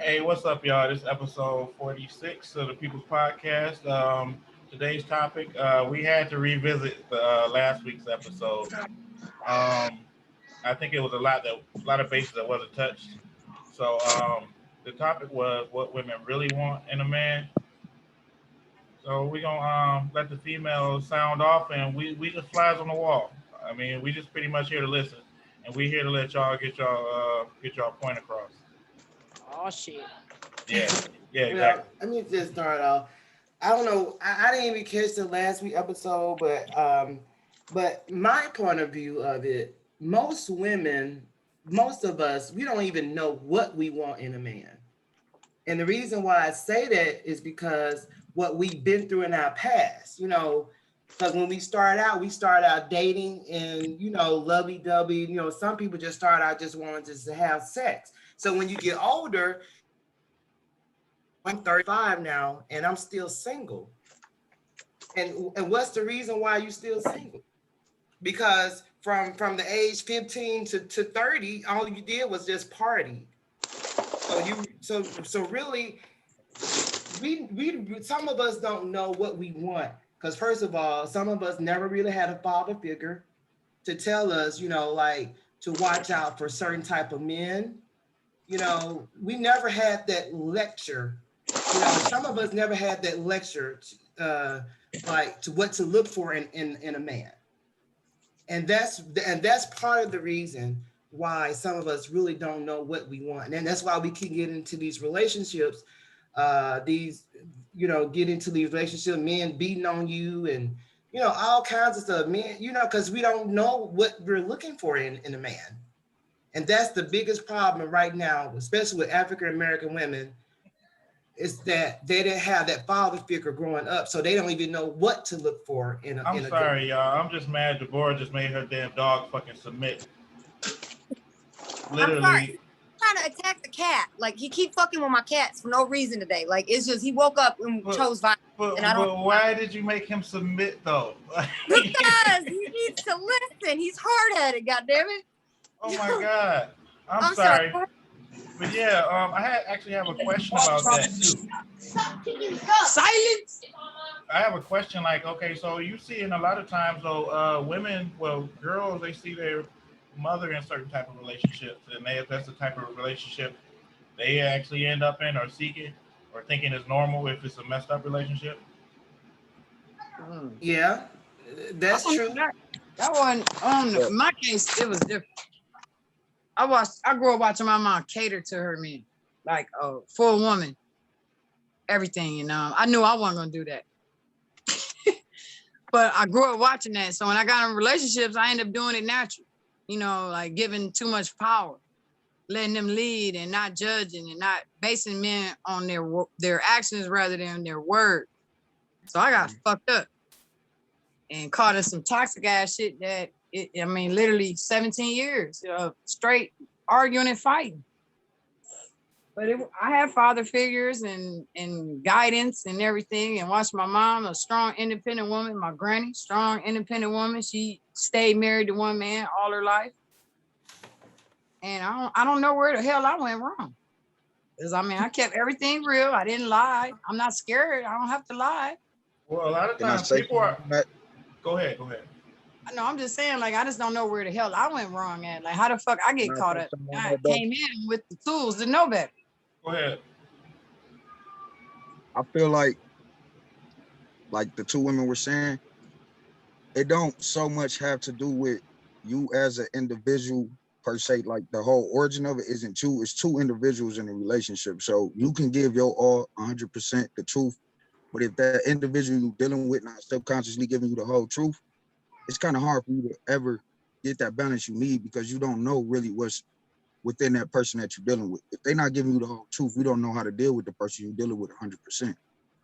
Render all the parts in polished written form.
Hey, what's up, y'all? This is episode 46 of the People's Podcast. Today's topic, we had to revisit the last week's episode. Um, I think it was a lot of bases that wasn't touched. So the topic was what women really want in a man. So we're gonna let the females sound off, and we just flies on the wall. I mean, we just pretty much here to listen, and we here to let y'all get y'all point across. Oh shit. Yeah, yeah, Well, exactly. let me just start off. I don't know. I didn't even catch the last week episode, but my point of view of it, most women, most of us, we don't even know what we want in a man. And the reason why I say that is because what we've been through in our past, because when we start out dating and, lovey-dovey, some people just start out just wanting just to have sex. So when you get older, I'm 35 now and I'm still single. And what's the reason why you still single? Because from the age 15 to 30, all you did was just party. So really we some of us don't know what we want. Because first of all, some of us never really had a father figure to tell us, like to watch out for certain type of men. We never had that lecture. Some of us never had that lecture, like to what to look for in a man, and that's part of the reason why some of us really don't know what we want, and that's why we keep getting into these relationships, get into these relationships, men beating on you, and all kinds of stuff, men, because we don't know what we're looking for in a man. And that's the biggest problem right now, especially with African American women, is that they didn't have that father figure growing up, so they don't even know what to look for I'm in a good sorry, man. y'all. I'm just mad Deborah just made her damn dog fucking submit. I'm sorry. Literally. Trying to attack the cat. Like he keep fucking with my cats for no reason today. Like it's just he woke up and But, chose violence, and I don't but know why. why did you make him submit though? Because he needs to listen. He's hard headed. God damn it. Oh my god. I'm I'm sorry. sorry. But yeah, actually have a question about that too. Silence. I have a question like, okay, so you see in a lot of times though, women, well, girls, they see their mother in certain type of relationships, and that's the type of relationship they actually end up in or seeking or thinking is normal if it's a messed up relationship. Yeah, I that's don't true. know that one. Yeah. In my case, it was different. I grew up watching my mom cater to her men, like for a woman, everything. I knew I wasn't gonna do that. But I grew up watching that. So when I got in relationships, I ended up doing it naturally. Like giving too much power, letting them lead and not judging and not basing men on their actions rather than their word. So I got fucked up and caught in some toxic ass shit literally 17 years straight arguing and fighting. But I had father figures and guidance and everything, and watched my mom, a strong, independent woman, my granny, strong, independent woman. She stayed married to one man all her life. And I don't know where the hell I went wrong. Because I kept everything real. I didn't lie. I'm not scared. I don't have to lie. Well, a lot of Can I times say people are. something on that? Go ahead, go ahead. No, I'm just saying, like, I just don't know where the hell I went wrong at. Like, how the fuck I get Can I caught say up? something on I that though? came in with the tools to know better. Go ahead. I feel like the two women were saying, it don't so much have to do with you as an individual per se. Like the whole origin of it isn't you, it's two individuals in a relationship. So you can give your all 100% the truth, but if that individual you're dealing with not subconsciously giving you the whole truth, it's kind of hard for you to ever get that balance you need, because you don't know really what's within that person that you're dealing with. If they're not giving you the whole truth, you don't know how to deal with the person you're dealing with 100%.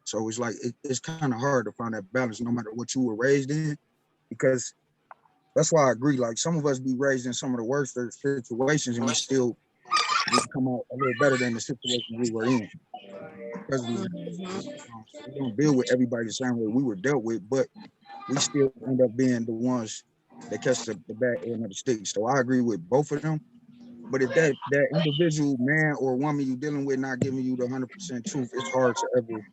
So it's like it's kind of hard to find that balance no matter what you were raised in, because that's why I agree. Like some of us be raised in some of the worst situations, and we come out a little better than the situation we were in, because we don't deal with everybody the same way we were dealt with, but we still end up being the ones that catch the bad end of the stick. So I agree with both of them. But if that individual man or woman you dealing with not giving you the 100% truth, it's hard to ever.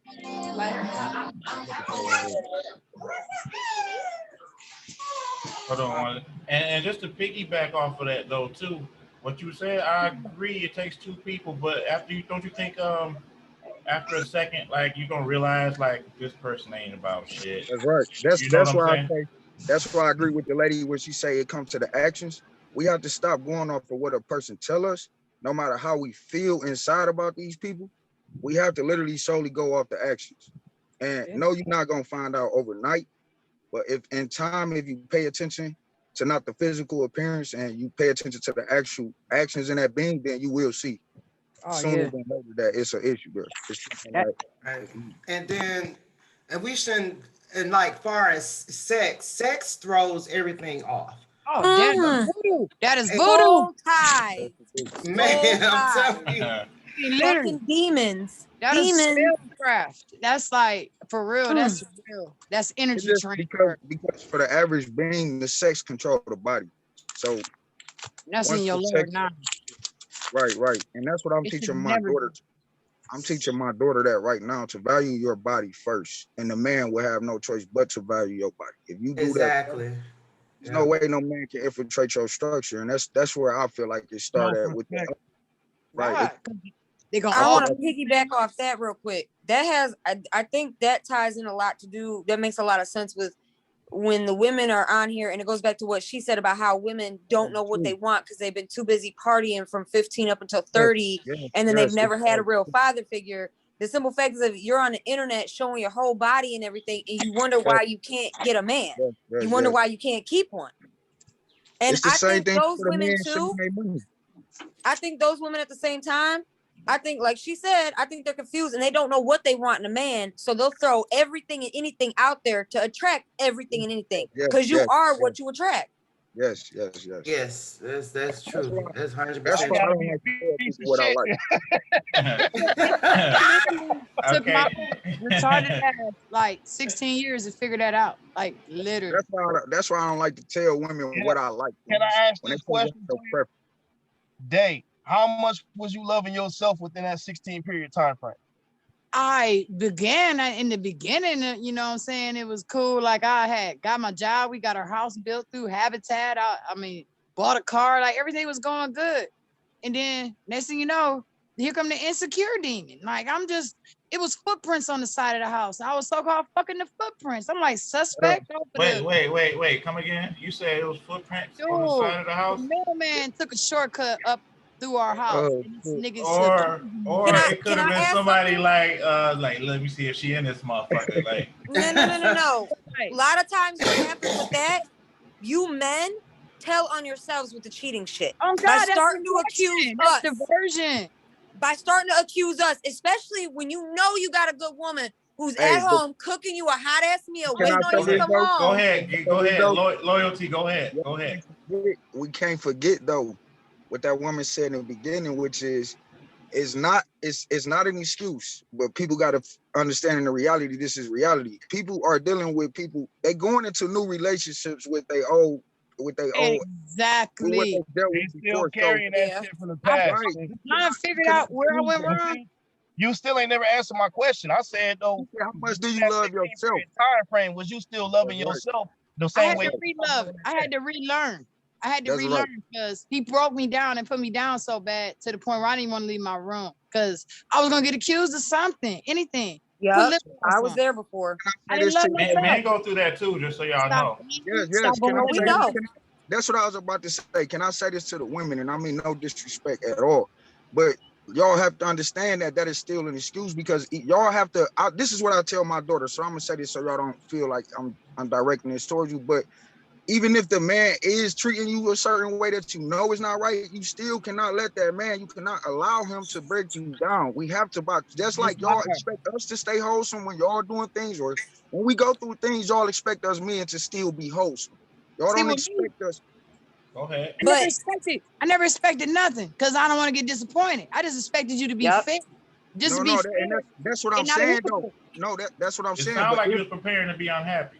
Hold on one. And just to piggyback off of that though too, what you said, I agree. It takes two people, but after you, don't you think after a second, like you're gonna realize like this person ain't about shit. That's right. You know what That's I'm why I saying? say. That's why I agree with the lady when she say it comes to the actions. We have to stop going off of what a person tell us, no matter how we feel inside about these people. We have to literally solely go off the actions. And no, you're not gonna find out overnight. But if in time, if you pay attention to not the physical appearance and you pay attention to the actual actions in that being, then you will see sooner than later that it's an issue, bro. It's like, Right. And then, and we shouldn't, and like far as sex throws everything off. Oh, that is voodoo. That is And- voodoo. Soul ties. Man, I'm ties. telling you. Literally, Fucking demons. that is Demons. spellcraft. That's like for real. That's real. That's it's energy just transfer. because for the average being, the sex control the body. So That's in once your the lower sex- nine. right. And that's what I'm It should teaching my never daughter. I'm teaching my daughter that right now, to value your body first. And the man will have no choice but to value your body. If you do that, Exactly. there's no way no man can infiltrate your structure. And that's where I feel like it started with that. Right. They gonna I all want to piggyback off that real quick. That has, I think that ties in a lot to do. That makes a lot of sense with when the women are on here, and it goes back to what she said about how women don't know what they want because they've been too busy partying from 15 up until 30, and then they've never had a real father figure. The simple fact is that you're on the internet showing your whole body and everything, and you wonder why you can't get a man. You wonder why you can't keep one. And It's the I same think thing those for the women men too. showing their money. I think those women at the same time, I think, like she said, I think they're confused and they don't know what they want in a man. So they'll throw everything and anything out there to attract everything and anything. Because you are what you attract. Yes. Yes, that's true. That's 100%. That's why I don't like to tell people what I like. took my retarded ass like 16 years to figure that out. Like literally. That's why I don't like to tell women what I like. Can I ask this question to you? Day, how much was you loving yourself within that 16 period time frame? I began in the beginning, you know what I'm saying? It was cool. Like I had got my job. We got our house built through Habitat. I mean, bought a car, like everything was going good. And then next thing you know, here come the insecure demon. Like it was footprints on the side of the house. I was so-called fucking the footprints. I'm like suspect. Wait. Come again. You said it was footprints on the side of the house? The mailman took a shortcut up through our house. And this nigga or it could have been somebody like let me see if she in this motherfucker. Like No. A lot of times what happens with that, you men tell on yourselves with the cheating shit. Oh God, by starting to accuse us. Diversion. By starting to accuse us, especially when you know you got a good woman who's at home cooking you a hot ass meal, waiting on you to come home. Go ahead. Loyalty, go ahead. We can't forget though what that woman said in the beginning, which is it's not an excuse, but people got to understand in the reality. This is reality. People are dealing with people. They going into new relationships with their old. Exactly. They still carrying that shit from the past. Right. I figured out where I went wrong. You still ain't never answered my question. I said though, how much do you love yourself? Time frame, was you still loving yourself the same way? I had to relearn. I had to relearn because he broke me down and put me down so bad to the point where I didn't want to leave my room because I was gonna get accused of something, anything. Yeah, I was there before. Man, go through that too, just so y'all know. Yes. We know. That's what I was about to say. Can I say this to the women? And I mean no disrespect at all, but y'all have to understand that is still an excuse because y'all have to. This is what I tell my daughter. So I'm gonna say this so y'all don't feel like I'm directing this towards you, but. Even if the man is treating you a certain way that you know is not right, you still cannot let that man, you cannot allow him to break you down. We have to just like y'all expect us to stay wholesome when y'all doing things, or when we go through things, y'all expect us men to still be wholesome. Y'all don't expect us. Go ahead. I never expected nothing because I don't want to get disappointed. I just expected you to be fair. Just to be fair. That's what I'm saying though. No, that's what I'm saying. It sounds like you was preparing to be unhappy.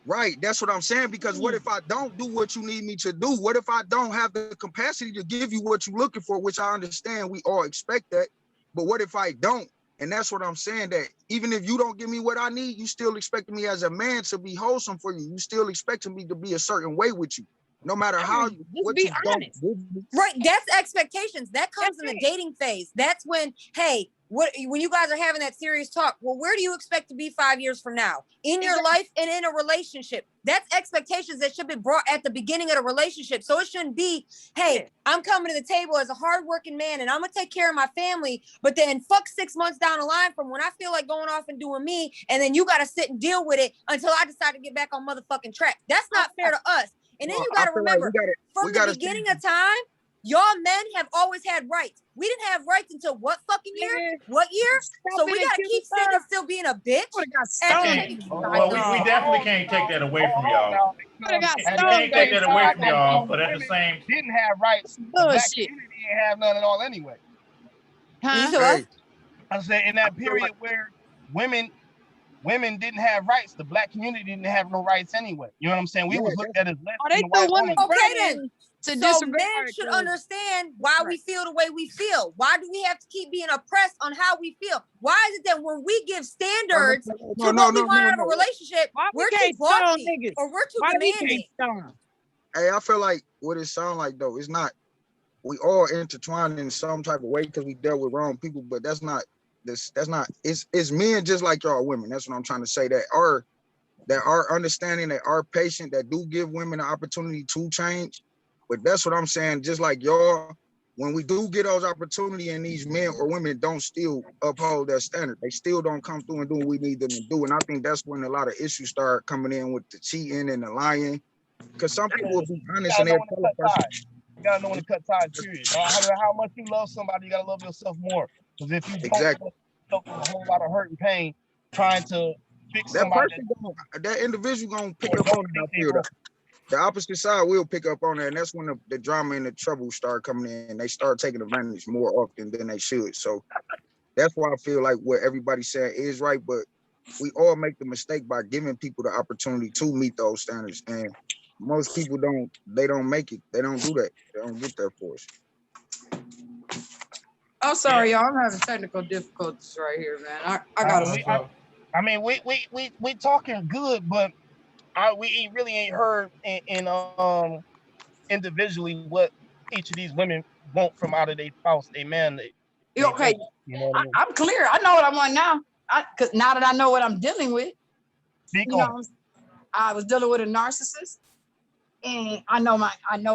Right, that's what I'm saying. Because what if I don't do what you need me to do? What if I don't have the capacity to give you what you're looking for? Which I understand, we all expect that. But what if I don't? And that's what I'm saying. That even if you don't give me what I need, you still expect me as a man to be wholesome for you. You still expect me to be a certain way with you, no matter how Just what be you don't honest. give me. Right, that's expectations. That comes That's in the it. dating phase. That's when, hey, when you guys are having that serious talk, well, where do you expect to be 5 years from now in your life and in a relationship? That's expectations that should be brought at the beginning of the relationship. So it shouldn't be, hey, I'm coming to the table as a hardworking man and I'm gonna take care of my family, but then fuck 6 months down the line from when I feel like going off and doing me, and then you gotta sit and deal with it until I decide to get back on motherfucking track. That's not fair to us. And then you I gotta feel like remember, from the gotta beginning of time, y'all men have always had rights. We didn't have rights until what fucking year? Nigga, What year? So we gotta keep sitting and still being a bitch. Would have got After stoned. taking- Well, we definitely can't take that away from y'all. Would have got We stoned. can't take that away from y'all, Women but at the same, didn't have rights. The black Bullshit. community didn't have none at all anyway. You Huh? said what? Hey, I said in that period where women didn't have rights, the black community didn't have no rights anyway. You know what I'm saying? We Yeah, was looked at as less Oh, than they the threw white women woman. Okay, then. to So disregard men should the- understand why we feel the way we feel. Why do we have to keep being oppressed on how we feel? Why is it that when we give standards to what we want out of a relationship, Why we we're too can't stone bossy niggas? or we're too Why do we demanding? can't stone? Hey, I feel like what it sounds like though, it's not, we all intertwined in some type of way because we dealt with wrong people, but that's not it's men just like y'all women. That's what I'm trying to say. That are understanding, that are patient, that do give women the opportunity to change. But that's what I'm saying, just like y'all, when we do get those opportunity and these men or women don't still uphold their standard, they still don't come through and do what we need them to do. And I think that's when a lot of issues start coming in with the cheating and the lying. Because some people will be honest and they'll tell a person. You gotta know when to cut ties, period. No matter how much you love somebody, you gotta love yourself more. Because if you don't, Exactly. you a whole lot of hurt and pain trying to fix That somebody. person, that individual gonna pick up on it. I feel that. The opposite side will pick up on it, and that's when the drama and the trouble start coming in. They start taking advantage more often than they should. So that's why I feel like what everybody's saying is right, but we all make the mistake by giving people the opportunity to meet those standards. And most people don't make it. They don't do that. They don't get there for us. Oh, sorry, y'all. I'm having technical difficulties right here, man. I gotta. I mean, we talking good, but we really ain't heard in individually what each of these women want from out of their spouse, a man. Okay, you know what I mean? I'm clear. I know what I want now. Cause now that I know what I'm dealing with, Speak you on know, I was dealing with a narcissist, and I know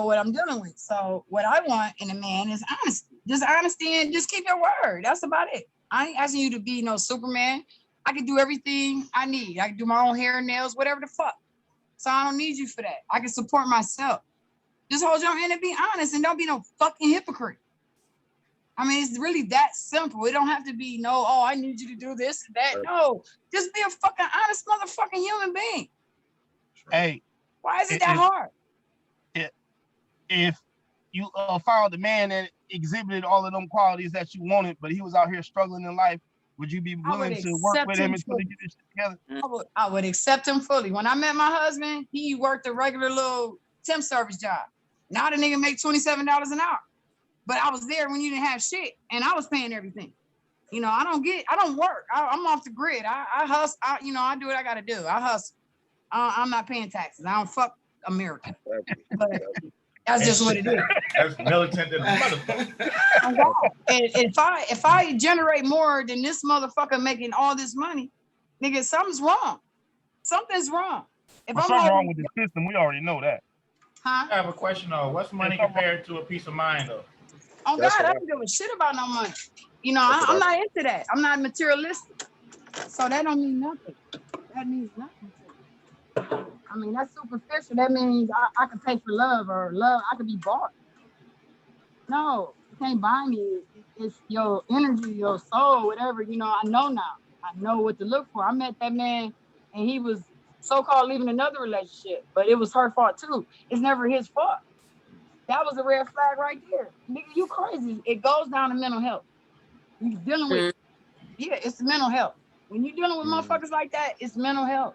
what I'm dealing with. So what I want in a man is honesty, just honesty, and just keep your word. That's about it. I ain't asking you to be no Superman. I can do everything I need. I can do my own hair and nails, whatever the fuck. So I don't need you for that. I can support myself. Just hold your hand and be honest, and don't be no fucking hypocrite. I mean, it's really that simple. It don't have to be I need you to do this and that. No, just be a fucking honest motherfucking human being. Hey, why is it that hard? If you found a man that exhibited all of them qualities that you wanted, but he was out here struggling in life, would you be willing to work with him until they get this shit together? I would accept him fully. When I met my husband, he worked a regular little temp service job. Now the nigga make $27 an hour. But I was there when you didn't have shit, and I was paying everything. You know, I don't work. I'm off the grid. I hustle. I do what I got to do. I hustle. I'm not paying taxes. I don't fuck America. But that's just what it is. That's militant as a motherfucker. And if I generate more than this motherfucker making all this money, nigga, something's wrong. Something's wrong. If something's wrong with the system, we already know that. Huh? I have a question though. What's money compared to a peace of mind though? Oh God, I don't give a shit about no money. You know, I'm not into that. I'm not materialistic. So that don't mean nothing. That means nothing to me. I mean, that's superficial. That means I can pay for love, or love, I could be bought. No, you can't buy me. It's your energy, your soul, whatever. You know, I know now. I know what to look for. I met that man and he was so-called leaving another relationship, but it was her fault too. It's never his fault. That was a red flag right there. Nigga, you crazy. It goes down to mental health. You're dealing with, it's mental health. When you're dealing with motherfuckers like that, it's mental health.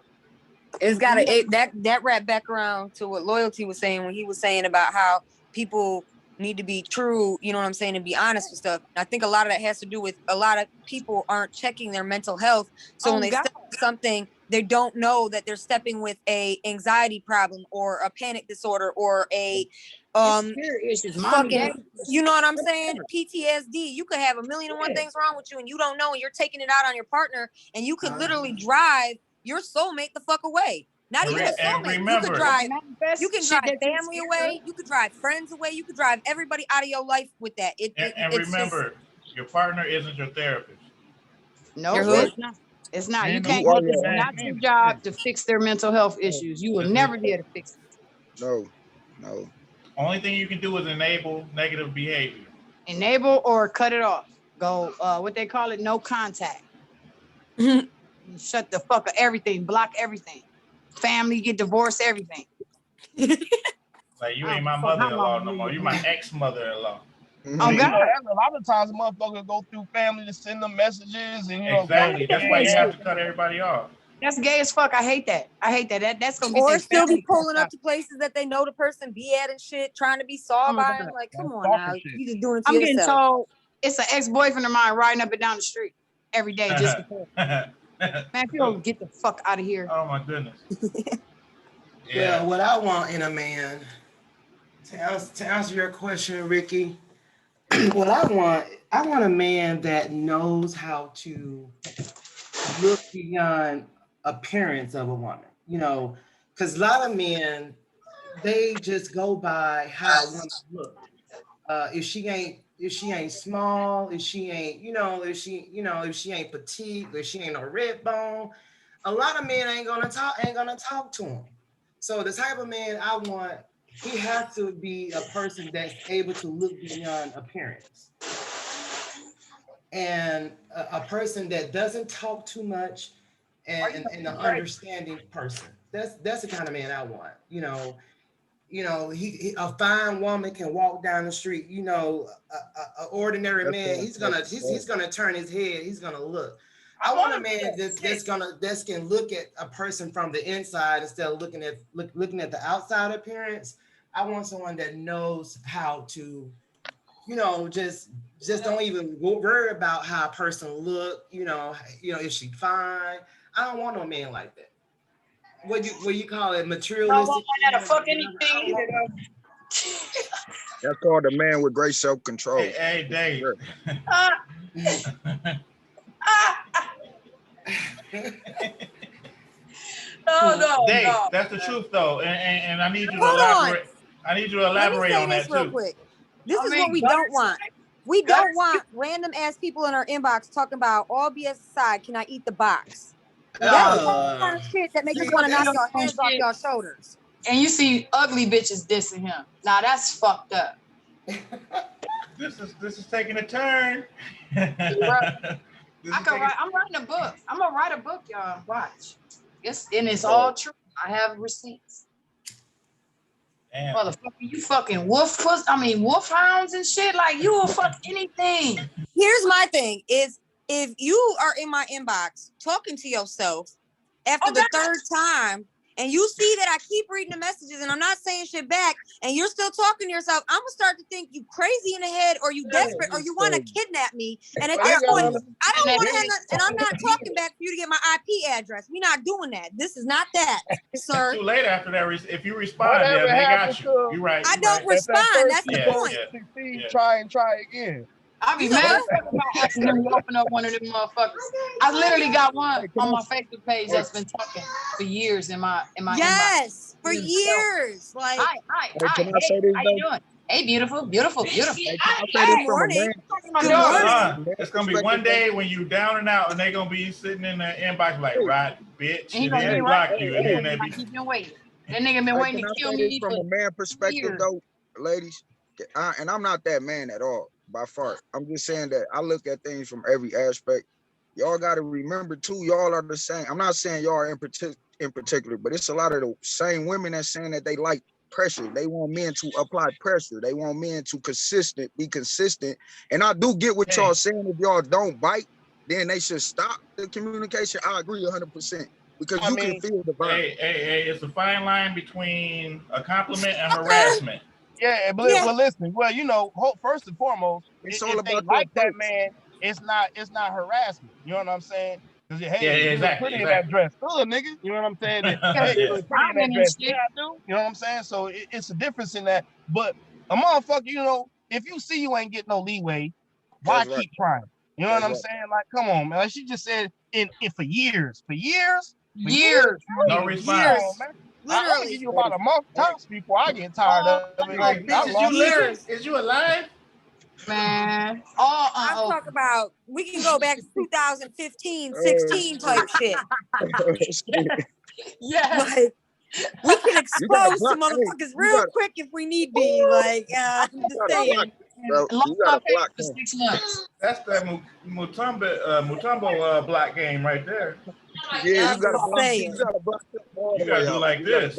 It's got to that wrap back around to what Loyalty was saying when he was saying about how people need to be true, you know what I'm saying, and be honest with stuff. I think a lot of that has to do with a lot of people aren't checking their mental health. So when they step something, they don't know that they're stepping with a anxiety problem or a panic disorder or a fucking, you know what I'm saying? PTSD. You could have 1,000,001 things wrong with you and you don't know, and you're taking it out on your partner, and you could literally drive your soulmate the fuck away. Not even a soulmate. You could drive. You can drive family away. You could drive friends away. You could drive everybody out of your life with that. And remember, your partner isn't your therapist. No, it's not. It's not. You can't. It's not your job to fix their mental health issues. You will never be able to fix it. No. Only thing you can do is enable negative behavior. Enable or cut it off. Go. What they call it? No contact. Shut the fuck up. Everything. Block everything. Family, get divorced. Everything. Like you ain't my mother-in-law no more. You my ex-mother-in-law. Oh, God. A lot of times, motherfuckers go through family to send them messages, and you know. Exactly. That's why you have to cut everybody off. That's gay as fuck. I hate that. That's gonna get. Or still be pulling up to places that they know the person be at and shit, trying to be saw by him. Like, come on now, you just doing it to yourself. I'm getting told it's an ex-boyfriend of mine riding up and down the street every day just because. Man, if you don't get the fuck out of here. Oh my goodness. Yeah, what I want in a man, to answer your question, Ricky, what I want a man that knows how to look beyond appearance of a woman. You know, because a lot of men, they just go by how a woman looks. If she ain't small, if she ain't petite, if she ain't a red bone, a lot of men ain't gonna talk to him. So the type of man I want, he has to be a person that's able to look beyond appearance. And a person that doesn't talk too much and an understanding person. That's the kind of man I want. You know, a fine woman can walk down the street. You know, a ordinary man, he's gonna turn his head. He's gonna look. I want a man that can look at a person from the inside instead of looking at the outside appearance. I want someone that knows how to, you know, just don't even worry about how a person look. You know, is she fine? I don't want no man like that. What you call it, materialistic? I fuck anything. That's called a man with great self-control. Hey, Dave. No. Dave, that's the truth though, and I need you to elaborate. I need you to elaborate on that real too. Quick. This is what we don't want. We don't want random ass people in our inbox talking about, all BS aside, can I eat the box? That's the kind of shit that makes us want to knock your hands off your shoulders. And you see ugly bitches dissing him. Now that's fucked up. This is taking a turn. I'm writing a book. I'm gonna write a book, y'all. Watch. It's all true. I have receipts. Damn. Motherfucker, you fucking wolf hounds and shit. Like, you will fuck anything. Here's my thing is, if you are in my inbox talking to yourself after the third time, and you see that I keep reading the messages and I'm not saying shit back, and you're still talking to yourself, I'm gonna start to think you crazy in the head, or you desperate, or you want to kidnap me. And at that point, I don't want to have that, and I'm not talking back for you to get my IP address. We're not doing that. This is not that, sir. Too late after that. If you respond, they got you. You're right. I don't respond. That's the point. Try again. I'll be mad about asking them to open up one of them motherfuckers. I literally got one on my Facebook page that's been talking for years in my yes, inbox. For years. Like, hi. How you doing? Hey, beautiful. It's gonna be one day when you down and out, and they gonna be sitting in the inbox like, right, bitch, and then block you, and then they be. He's been waiting. That nigga been waiting to kill me from a man perspective, though, ladies. And I'm not that man at all. By far, I'm just saying that I look at things from every aspect. Y'all got to remember too, y'all are the same. I'm not saying y'all are in particular, but it's a lot of the same women that's saying that they like pressure. They want men to apply pressure. They want men to be consistent. And I do get what y'all saying. If y'all don't bite, then they should stop the communication. I agree 100%. because you can feel the vibe. Hey, it's a fine line between a compliment and harassment. Yeah, but listen, well, you know, first and foremost, it's if all they about like that man, it's not harassment. You know what I'm saying? Because hey, you look pretty in that dress. Oh, nigga. You know what I'm saying? Hey, you look pretty in that dress. Yeah, I do. You know what I'm saying? So it's a difference in that. But a motherfucker, you know, if you see you ain't getting no leeway, why keep trying? You know what I'm saying? Like, come on, man. Like she just said in for years. No response. Man. I'm gonna give you about a month tops before I get tired of it. Like, bitch, is you living? Is you alive? Man. I'm talking about, we can go back to 2015, 16 type shit. Yeah. Like, we can expose some motherfuckers real quick if we need be. Like, I'm just saying. You gotta block for 6 months. That's that Mutombo block game right there. Yeah, you gotta block him all the way out. You gotta do like this.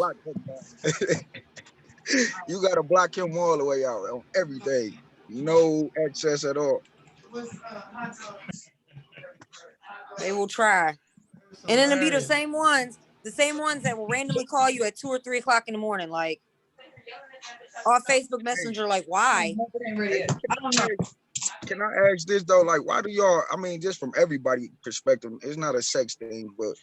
You gotta block him all the way out on everything. No access at all. They will try. And then it'll be the same ones that will randomly call you at 2 or 3 o'clock in the morning, like on Facebook Messenger, like, why? I don't know. Can I ask this though? Like, why do y'all, I mean, just from everybody's perspective, it's not a sex thing, but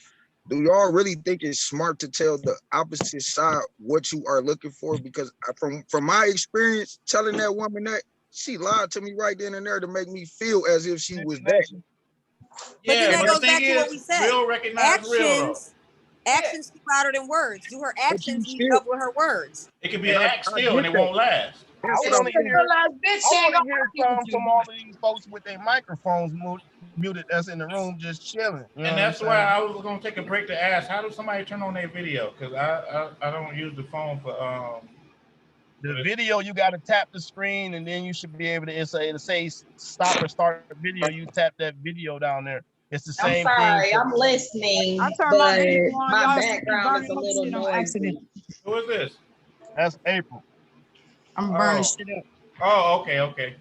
do y'all really think it's smart to tell the opposite side what you are looking for? Because from my experience, telling that woman that, she lied to me right then and there to make me feel as if she was that. But then that goes back to what we said. Real recognize real. Actions speak louder than words. Do her actions meet up with her words? It could be an act still and it won't last. I want to hear from all of these folks with their microphones muted that's in the room just chilling. And that's why I was going to take a break to ask, how does somebody turn on their video? Because I don't use the phone for... The video, you got to tap the screen and then you should be able to, it'll say stop or start the video. You tap that video down there. It's the same thing. I'm sorry, I'm listening, but my background is a little noisy. Who is this? That's April. I'm burning shit up. Oh, okay.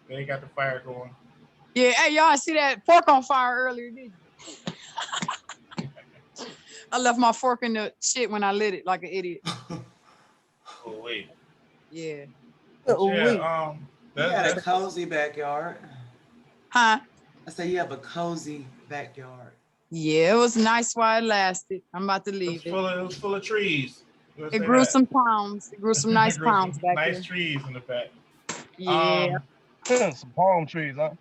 They got the fire going. Yeah, hey, y'all see that fork on fire earlier, did you? I left my fork in the shit when I lit it like an idiot. Oh, wait. Yeah. You got a cozy backyard. Huh? I say you have a cozy backyard. Yeah, it was nice while it lasted. I'm about to leave it. It was full of trees. It grew some pounds. It grew some nice pounds back there. Nice trees in the back. Yeah. Some palm trees, huh?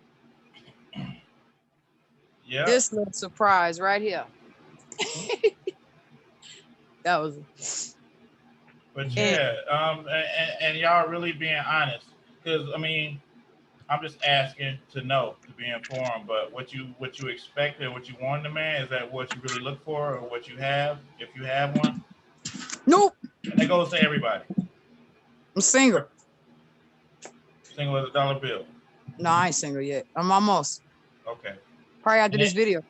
Yeah. This little surprise right here. That was. But yeah, and y'all really being honest, because I mean, I'm just asking to know, to be informed. But what you expect and what you want in a man, is that what you really look for, or what you have, if you have one? Nope. And that goes to everybody. I'm single. Single as a dollar bill. No, I ain't single yet. I'm almost. Okay. Probably after this video.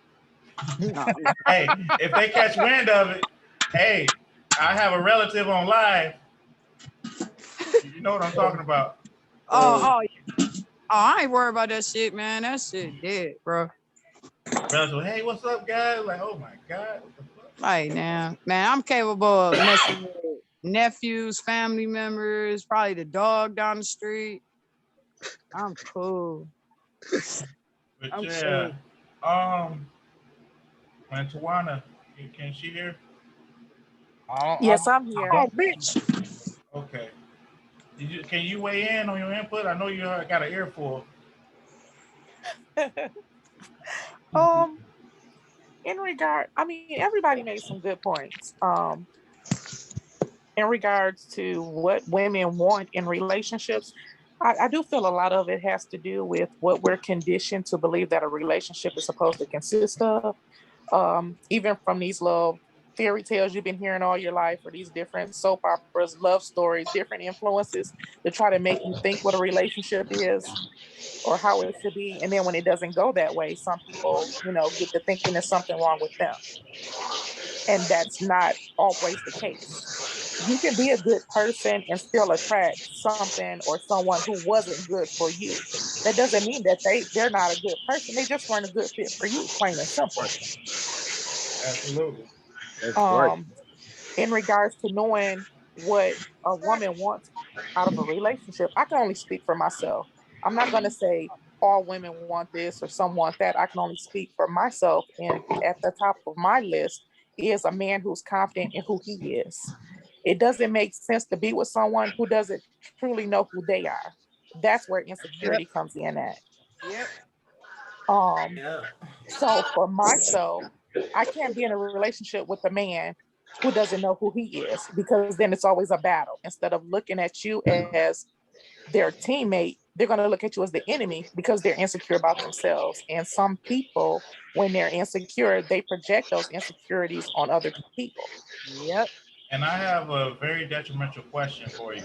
No. Hey, if they catch wind of it, hey, I have a relative on live. You know what I'm talking about. Oh, I ain't worried about that shit, man. That shit dead, bro. Relative, hey, what's up, guys? Like, oh my God. What the fuck? Right now, man, I'm capable of messing with nephews, family members, probably the dog down the street. I'm cool. But yeah, cool. And Tawana, can she hear? Yes, I'm here. Oh, bitch. Okay. Can you weigh in on your input? I know you got an earful. In regard, I mean, everybody made some good points. In regards to what women want in relationships, I do feel a lot of it has to do with what we're conditioned to believe that a relationship is supposed to consist of. Even from these little fairy tales you've been hearing all your life, or these different soap operas, love stories, different influences to try to make you think what a relationship is or how it should be. And then when it doesn't go that way, some people, get to thinking there's something wrong with them. And that's not always the case. You can be a good person and still attract something or someone who wasn't good for you. That doesn't mean that they're not a good person. They just weren't a good fit for you, plain and simple. Absolutely. That's right. In regards to knowing what a woman wants out of a relationship, I can only speak for myself. I'm not going to say all women want this or some want that. I can only speak for myself. And at the top of my list is a man who's confident in who he is. It doesn't make sense to be with someone who doesn't truly know who they are. That's where insecurity comes in at. Yep. Yeah. So for myself, I can't be in a relationship with a man who doesn't know who he is, because then it's always a battle. Instead of looking at you as their teammate, they're going to look at you as the enemy because they're insecure about themselves. And some people, when they're insecure, they project those insecurities on other people. Yep. And I have a very detrimental question for you.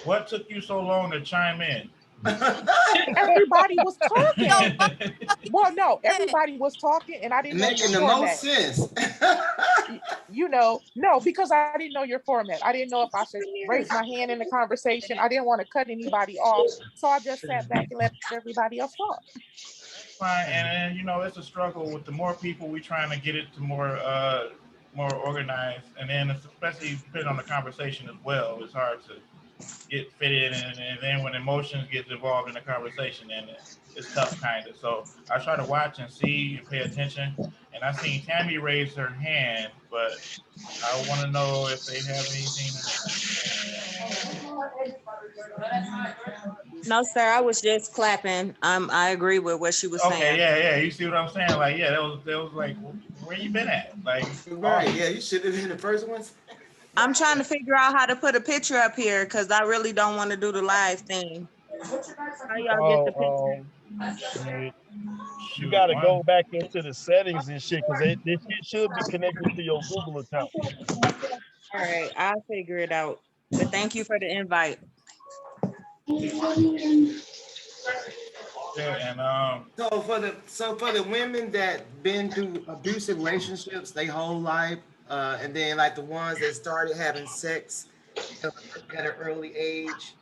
What took you so long to chime in? Everybody was talking. Well, no, everybody was talking, and I didn't know Making your the format. most sense. No, because I didn't know your format. I didn't know if I should raise my hand in the conversation. I didn't want to cut anybody off, so I just sat back and let everybody else talk. Fine, and it's a struggle with the more people we trying to get it to more organized, and then especially depending on the conversation as well, it's hard to get fitted in, and then when emotions get involved in the conversation, then it's tough kind of. So I try to watch and see and pay attention, and I seen Tammy raise her hand, but I want to know if they have anything. No, sir. I was just clapping. I agree with what she was saying. Okay, yeah. You see what I'm saying? Like, yeah, that was like, where you been at? Like, Right, yeah, you should have been the first ones. I'm trying to figure out how to put a picture up here because I really don't want to do the live thing. How y'all get the picture? You got to go back into the settings and shit because this shit should be connected to your Google account. All right, I'll figure it out. But thank you for the invite. Yeah, and so for the women that been through abusive relationships their whole life, and then like the ones that started having sex at an early age,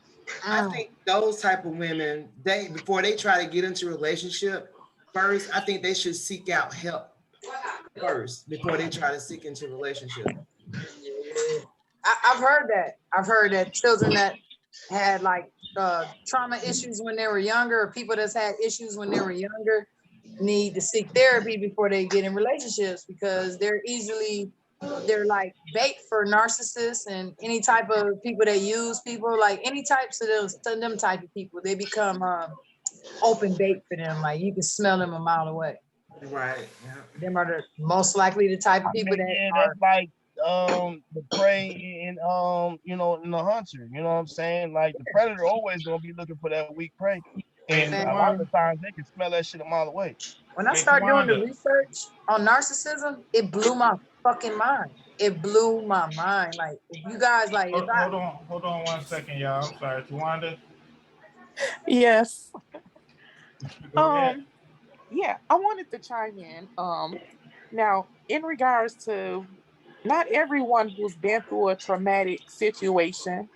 I think those type of women, they before they try to get into a relationship, first I think they should seek out help first before they try to seek into a relationship. I've heard that. I've heard that children that had like trauma issues when they were younger, or people that's had issues when they were younger, need to seek therapy before they get in relationships, because they're like bait for narcissists and any type of people that use people, like any types of them type of people. They become open bait for them. Like you can smell them a mile away. Right. Yeah. Them are the most likely the type of people that's like the prey in in the hunter. You know what I'm saying? Like the predator always gonna be looking for that weak prey, and a lot of times they can smell that shit a mile away. When I started doing the research on narcissism, it blew my fucking mind. It blew my mind. Like if you guys like, hold on 1 second, y'all. I'm sorry, Tawanda. Yes. Yeah, I wanted to chime in. Now, in regards to not everyone who's been through a traumatic situation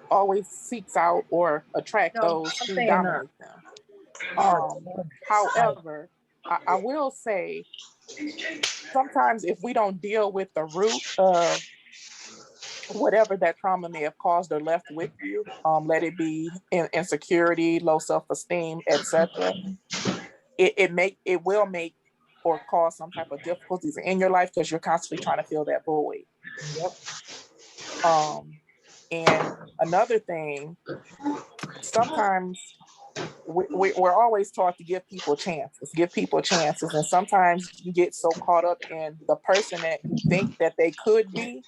always seeks out or attract those who dominate them. However, I will say sometimes if we don't deal with the root of whatever that trauma may have caused or left with you, let it be insecurity, low self-esteem, etc., it will make or cause some type of difficulties in your life because you're constantly trying to fill that void. Yep. And another thing, sometimes we're always taught to give people chances, and sometimes you get so caught up in the person that you think that they could be,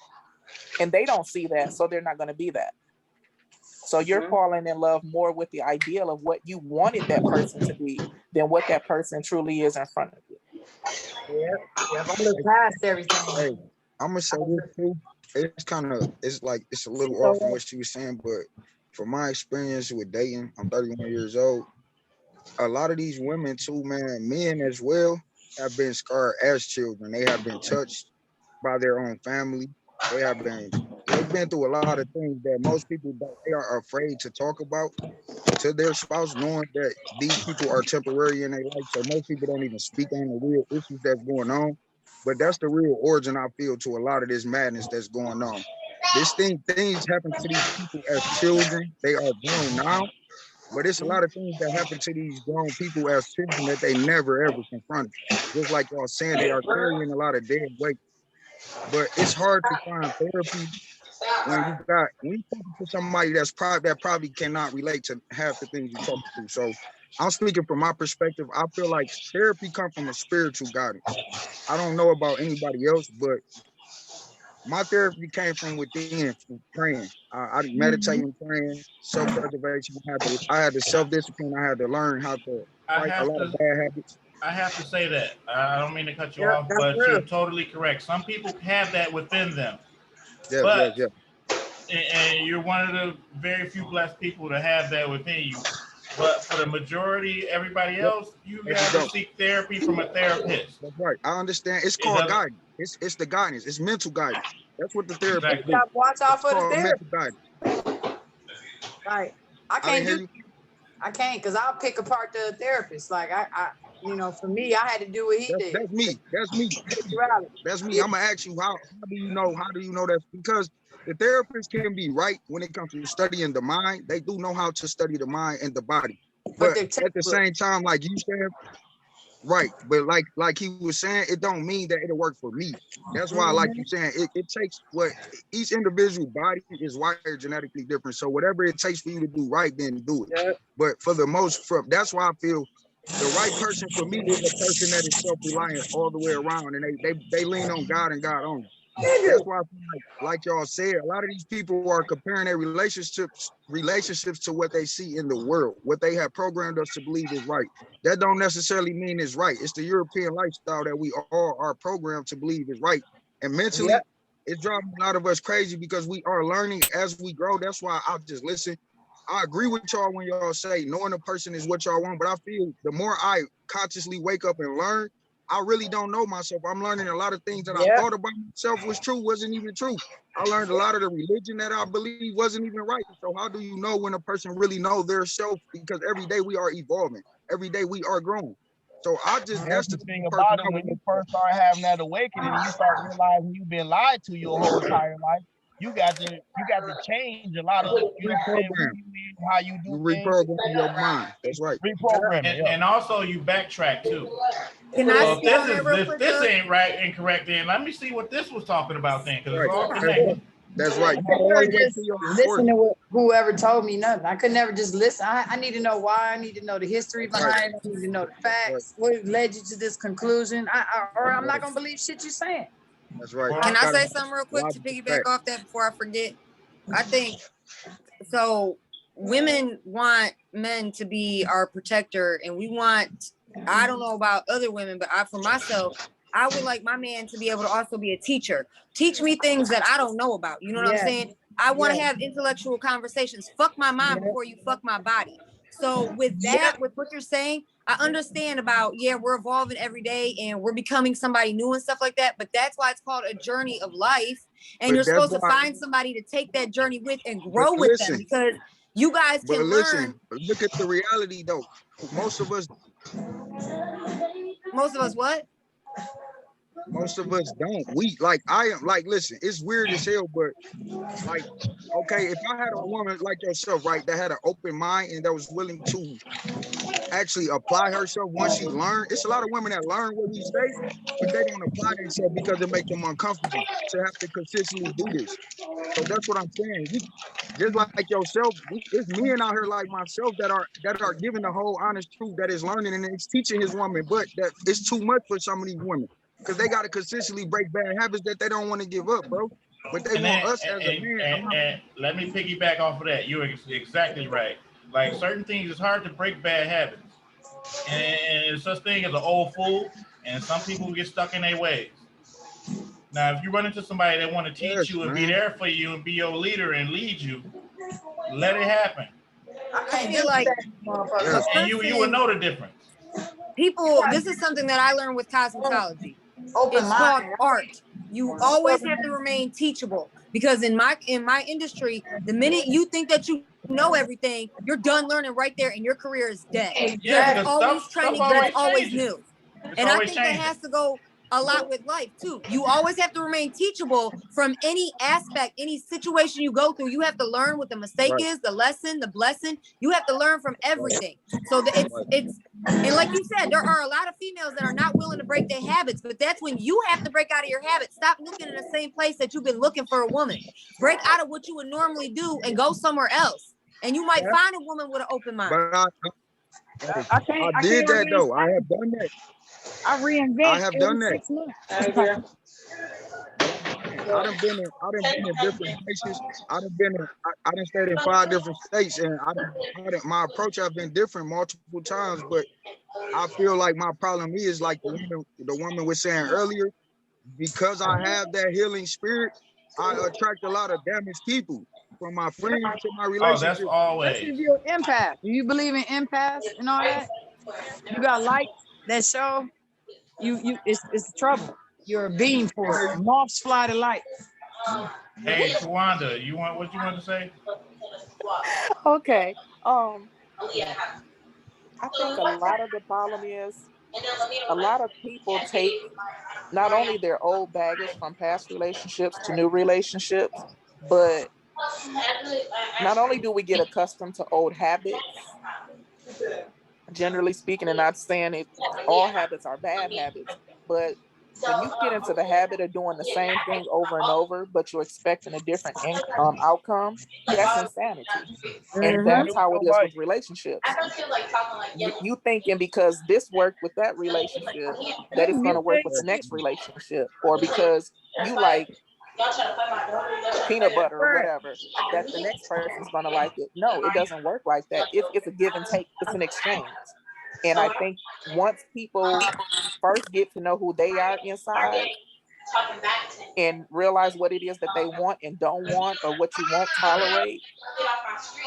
and they don't see that, so they're not going to be that. So you're falling in love more with the ideal of what you wanted that person to be than what that person truly is in front of you. Yeah, I'm gonna pass everything. Hey, I'm gonna say this too. It's a little off from what she was saying, but from my experience with dating, I'm 31 years old. A lot of these women too, man, men as well, have been scarred as children. They have been touched by their own family. They've been through a lot of things that most people they are afraid to talk about. to their spouse, knowing that these people are temporary in their life. So most people don't even speak on the real issues that's going on. But that's the real origin, I feel, to a lot of this madness that's going on. Things happen to these people as children. They are grown now, but it's a lot of things that happen to these grown people as children that they never ever confronted. Just like y'all saying, they are carrying a lot of dead weight. But it's hard to find therapy when you talking to somebody that probably cannot relate to half the things you're talking to. So I'm speaking from my perspective. I feel like therapy comes from a spiritual guidance. I don't know about anybody else, but my therapy came from within, from praying. I meditate and praying, self-preservation. I had to self-discipline. I had to learn how to fight a lot of bad habits. I have to say that. I don't mean to cut you off, but you're totally correct. Some people have that within them. Yeah. And you're one of the very few blessed people to have that within you. But for the majority, everybody else, you have to seek therapy from a therapist. That's right. I understand. It's called guidance. It's the guidance. It's mental guidance. That's what the therapist do. Watch out for the therapist. Right. I can't because I'll pick apart the therapist. Like I for me, I had to do what he did. That's me. That's me. I'm gonna ask you how do you know that? Because the therapist can be right when it comes to studying the mind. They do know how to study the mind and the body. But at the same time, like you said, right. But like he was saying, it don't mean that it'll work for me. That's why, like you saying, it takes what each individual body is wired genetically different. So whatever it takes for you to do right, then do it. Yeah. But that's why I feel the right person for me is a person that is self-reliant all the way around, and they lean on God and God only. That's why I feel like y'all said, a lot of these people are comparing their relationships to what they see in the world, what they have programmed us to believe is right. That don't necessarily mean it's right. It's the European lifestyle that we all are programmed to believe is right. And mentally, it's driving a lot of us crazy because we are learning as we grow. That's why I just listen. I agree with y'all when y'all say knowing a person is what y'all want, but I feel the more I consciously wake up and learn, I really don't know myself. I'm learning a lot of things that I thought about myself was true, wasn't even true. I learned a lot of the religion that I believe wasn't even right. So how do you know when a person really know their self? Because every day we are evolving. Every day we are growing. So that's the thing about it. When you first start having that awakening and you start realizing you've been lied to your whole entire life, you got to change a lot of how you do things. Reprogram your mind. That's right. Reprogram and also you backtrack too. Can I see on that real quick? This ain't right, incorrect. Then let me see what this was talking about. Then because it's all connected. That's right. Just listen to what whoever told me nothing. I could never just listen. I need to know why. I need to know the history behind it. I need to know the facts. What led you to this conclusion? Or I'm not gonna believe shit you're saying. That's right. Can I say something real quick to piggyback off that before I forget? I think so. Women want men to be our protector, and we want. I don't know about other women, but for myself, I would like my man to be able to also be a teacher. Teach me things that I don't know about. You know what I'm saying? I want to have intellectual conversations. Fuck my mind before you fuck my body. So with that, with what you're saying, I understand about, we're evolving every day and we're becoming somebody new and stuff like that. But that's why it's called a journey of life. And you're supposed to find somebody to take that journey with and grow with them, because you guys can learn. Look at the reality though. Most of us what? Most of us don't. Listen, it's weird as hell, but like, okay, if I had a woman like yourself, right, that had an open mind and that was willing to actually apply herself once she learned. It's a lot of women that learn what we say, but they don't apply themselves because it makes them uncomfortable to have to consistently do this. So that's what I'm saying. Just like yourself, it's men out here like myself that are giving the whole honest truth that is learning and it's teaching his woman, but that it's too much for some of these women because they got to consistently break bad habits that they don't want to give up, bro. But they want us as a man. And let me piggyback off of that. You're exactly right. Like certain things, it's hard to break bad habits, and there's such thing as an old fool, and some people get stuck in their ways. Now, if you run into somebody that want to teach you and be there for you and be your leader and lead you, let it happen. I feel like, and you will know the difference. People, this is something that I learned with cosmetology. It's called art. You always have to remain teachable, because in my industry, the minute you think that you know everything, you're done learning right there and your career is dead. Yeah, there's always trending, there's always changing. new. It's And I always think changing. that has to go a lot with life too. You always have to remain teachable from any aspect, any situation you go through. You have to learn what the mistake is, the lesson, the blessing. You have to learn from everything. So that it's and like you said, there are a lot of females that are not willing to break their habits, but that's when you have to break out of your habits. Stop looking in the same place that you've been looking for a woman. Break out of what you would normally do and go somewhere else. And you might find a woman with an open mind. But I did that though. I have done that. I reinvent. I have done that. 6 months. I done been in different places. I done stayed in 5 different states, and my approach have been different multiple times. But I feel like my problem is like the woman was saying earlier, because I have that healing spirit, I attract a lot of damaged people, from my friends to my relationship. Oh, that's always. Especially if you're an empath. Do you believe in empaths and all that? You got lights that show it's trouble. You're a being for it. Moths fly to light. Hey, Tawanda, what you want to say? Okay. I think a lot of the problem is a lot of people take not only their old baggage from past relationships to new relationships, but not only do we get accustomed to old habits, generally speaking, and not saying it, all habits are bad habits, but when you get into the habit of doing the same thing over and over, but you're expecting a different outcome, that's insanity. And that's how it is with relationships. You thinking because this worked with that relationship, that it's going to work with the next relationship, or because you like peanut butter or whatever, that the next person's going to like it. No, it doesn't work like that. It's a give and take. It's an exchange. And I think once people first get to know who they are inside and realize what it is that they want and don't want, or what you won't tolerate,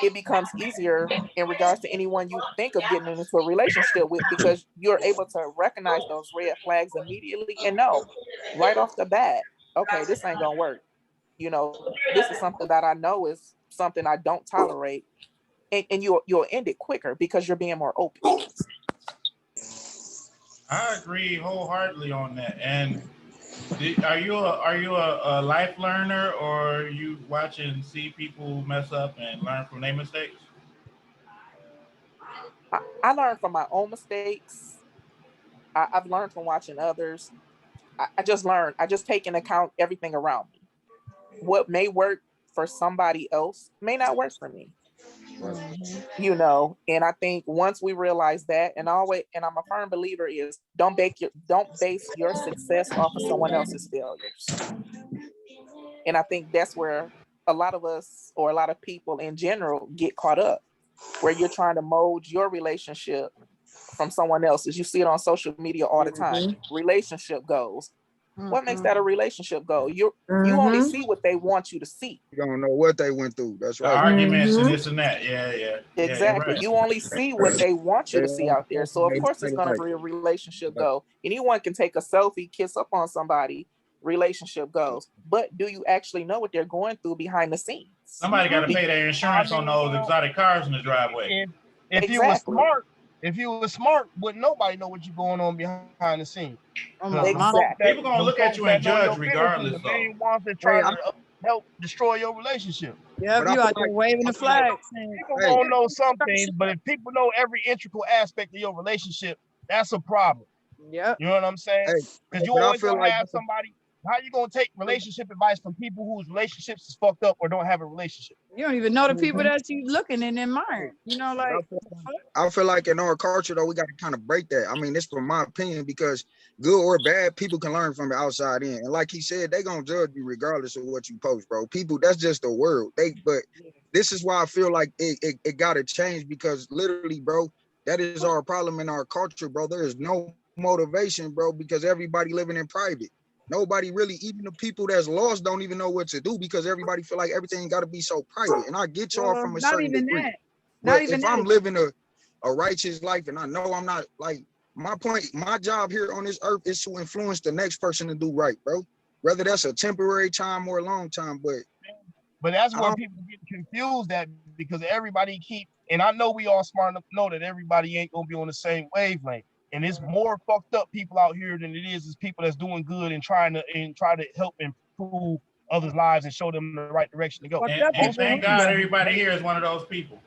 it becomes easier in regards to anyone you think of getting into a relationship with, because you're able to recognize those red flags immediately and know right off the bat, okay, this ain't gonna work. You know, this is something that I know is something I don't tolerate, and you'll end it quicker because you're being more open. I agree wholeheartedly on that. And are you a life learner, or you watch and see people mess up and learn from their mistakes? I learn from my own mistakes. I've learned from watching others. I just learn. I just take into account everything around me. What may work for somebody else may not work for me. You know, and I think once we realize that, and I'm a firm believer is don't base your success off of someone else's failures. And I think that's where a lot of us, or a lot of people in general, get caught up, where you're trying to mold your relationship from someone else's. You see it on social media all the time. Relationship goals. What makes that a relationship goal? You only see what they want you to see. You don't know what they went through. That's right. The arguments and this and that. Yeah. Exactly. Right. You only see what they want you to see out there. So of course it's going to be a relationship goal. Anyone can take a selfie, kiss up on somebody. Relationship goals. But do you actually know what they're going through behind the scenes? Somebody got to pay their insurance on those exotic cars in the driveway. If you were smart, wouldn't nobody know what you're going on behind the scenes. Exactly. People gonna look at you and judge regardless. The main ones that try to help destroy your relationship. Yeah, you out there waving the flag. People don't know some things, but if people know every integral aspect of your relationship, that's a problem. Yeah, you know what I'm saying? Because you always gonna have somebody. How you gonna take relationship advice from people whose relationships is fucked up or don't have a relationship? You don't even know the people that you looking and admiring. You know, like I feel like in our culture though, we got to kind of break that. I mean, this from my opinion, because good or bad, people can learn from the outside in. And like he said, they gonna judge you regardless of what you post, bro. People, that's just the world. But this is why I feel like it gotta change, because literally, bro, that is our problem in our culture, bro. There is no motivation, bro, because everybody living in private. Nobody really, even the people that's lost, don't even know what to do, because everybody feel like everything got to be so private. And I get y'all from a certain degree. But if I'm living a righteous life, and I know I'm not, like, my job here on this earth is to influence the next person to do right, bro. Whether that's a temporary time or a long time, but But that's where people get confused at because everybody and I know we all smart enough to know that everybody ain't gonna be on the same wavelength. And it's more fucked up people out here than it is people that's doing good and try to help improve others' lives and show them the right direction to go. And thank God everybody here is one of those people.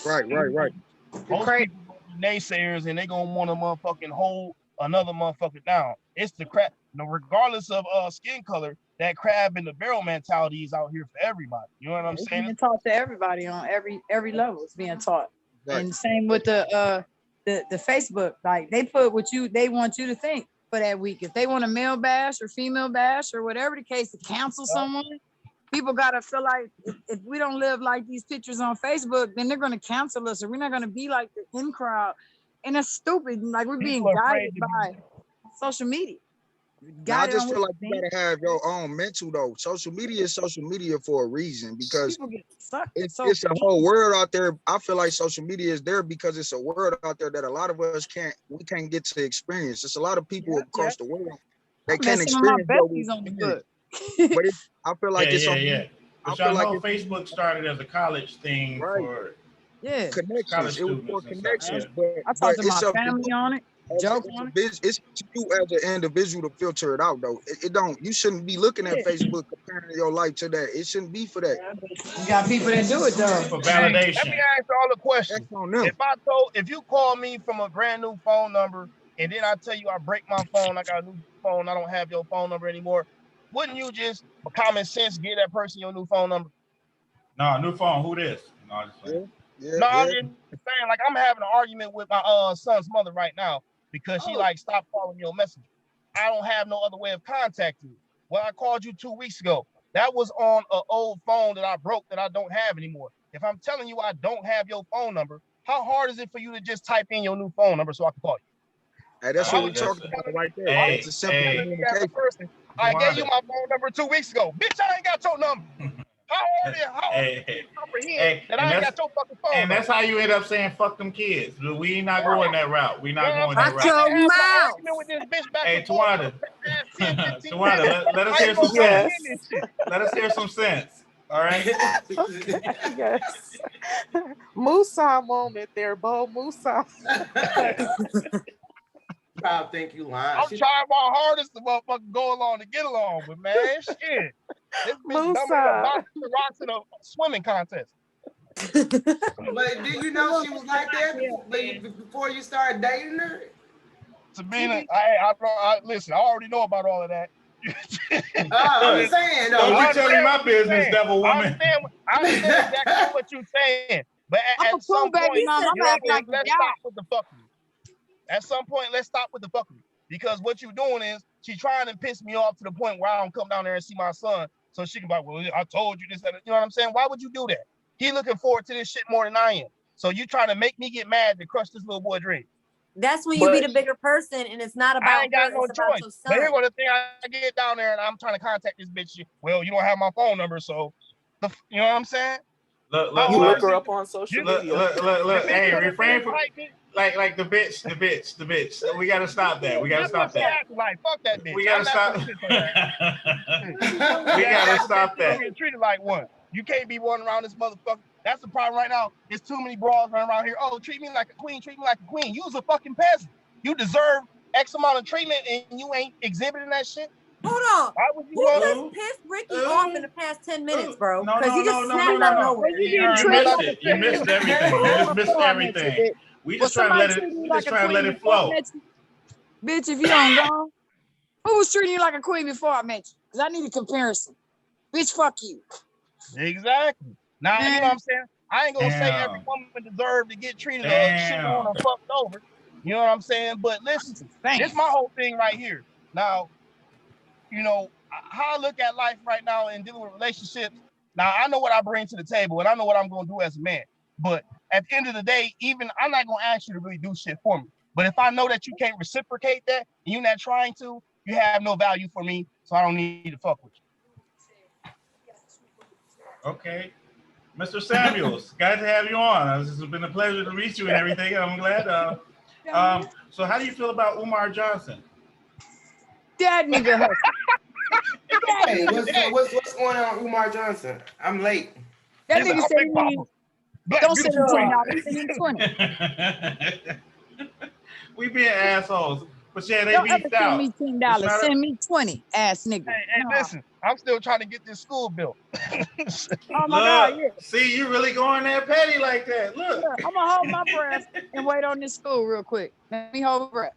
Right. Most people be naysayers and they gonna want to motherfucking hold another motherfucker down. It's the crap. Regardless of skin color, that crab in the barrel mentality is out here for everybody. You know what I'm saying? It's being taught to everybody on every level. It's being taught. Right. And same with the Facebook. Like they put what they want you to think for that week. If they want a male bash or female bash or whatever the case to cancel someone, people gotta feel like if we don't live like these pictures on Facebook, then they're gonna cancel us, or we're not gonna be like the in crowd. And it's stupid. Like we're being guided by social media. I just feel like you gotta have your own mental though. Social media is social media for a reason because it's a whole world out there. I feel like social media is there because it's a world out there that a lot of us can't get to experience. There's a lot of people across the world that can't experience what we experience. But I feel like it's on. But y'all know Facebook started as a college thing for connections. It was for connections, but I talked to my family on it. Joke on it. It's to you as an individual to filter it out though. It don't. You shouldn't be looking at Facebook comparing your life to that. It shouldn't be for that. You got people that do it though for validation. Let me ask all the questions. If you call me from a brand new phone number and then I tell you I break my phone, I got a new phone, I don't have your phone number anymore, wouldn't you just, for common sense, give that person your new phone number? No, new phone. Who this? No, I'm just saying, like I'm having an argument with my son's mother right now because she like stopped calling me on Messenger. I don't have no other way of contacting you. Well, I called you 2 weeks ago. That was on an old phone that I broke that I don't have anymore. If I'm telling you I don't have your phone number, how hard is it for you to just type in your new phone number so I can call you? Hey, that's what we're talking about right there. Hey, it's a simple communication. I gave you my phone number 2 weeks ago. Bitch, I ain't got your number. How hard is it? Comprehend that I ain't got your fucking phone And number? that's how you end up saying fuck them kids. We not going that route. We not going that route. Hey, Tawanda. Tawanda, let us hear some sense. Let us hear some sense. All right. Yes. Musa moment there, Bo. Musa. I think you lying. I'm trying my hardest to motherfucking go along to get along, but man, shit. This bitch dumping the rocks in a swimming contest. But did you know she was like that before you started dating her? Sabina, listen, I already know about all of that. I'm saying though. Don't be telling my business, devil woman. I understand exactly what you're saying. But at some point, let's stop with the fuckery. At some point, let's stop with the fuckery. Because what you're doing is she's trying to piss me off to the point where I don't come down there and see my son so she can be like, well, I told you this, that. You know what I'm saying? Why would you do that? He looking forward to this shit more than I am. So you trying to make me get mad to crush this little boy dream. That's when you be the bigger person and it's not about I ain't got no choice. But here's what the thing, I get down there and I'm trying to contact this bitch. Well, you don't have my phone number, so you know what I'm saying? You look her up on social media. Look, hey, refrain from like the bitch. We gotta stop that. We gotta stop that. Like fuck that bitch. We gotta stop. We gotta stop that. You're treated like one. You can't be running around this motherfucker. That's the problem right now. There's too many bras running around here. Oh, treat me like a queen. Treat me like a queen. You's a fucking peasant. You deserve X amount of treatment, and you ain't exhibiting that shit. Hold on. Why would you just pissed Ricky off in the past 10 minutes, bro? Because he just snapped out of nowhere. You missed it. You missed everything. You just missed everything. We just trying to let it. We just trying to let it flow. Bitch, if you don't go, who was treating you like a queen before I met you? Because I need a comparison. Bitch, fuck you. Exactly. Now, you know what I'm saying? I ain't gonna say every woman deserves to get treated shit on or fucked over. You know what I'm saying? But listen, this my whole thing right here. Now, you know, how I look at life right now and dealing with relationships. Now, I know what I bring to the table and I know what I'm going to do as a man. But at the end of the day, even I'm not going to ask you to really do shit for me. But if I know that you can't reciprocate that and you're not trying to, you have no value for me. So I don't need to fuck with you. Okay. Mr. Samuels, glad to have you on. This has been a pleasure to meet you and everything. I'm glad. So how do you feel about Umar Johnson? That nigga hustle. Hey, what's going on with Umar Johnson? I'm late. That nigga said he need. Don't send him $10. Send him 20. We being assholes. But yeah, they Don't beefed ever out. send me $10. Send me 20, ass nigga. Hey, listen, I'm still trying to get this school built. Oh my God, yeah. See, you really going there petty like that. Look. I'm gonna hold my breath and wait on this school real quick. Let me hold my breath.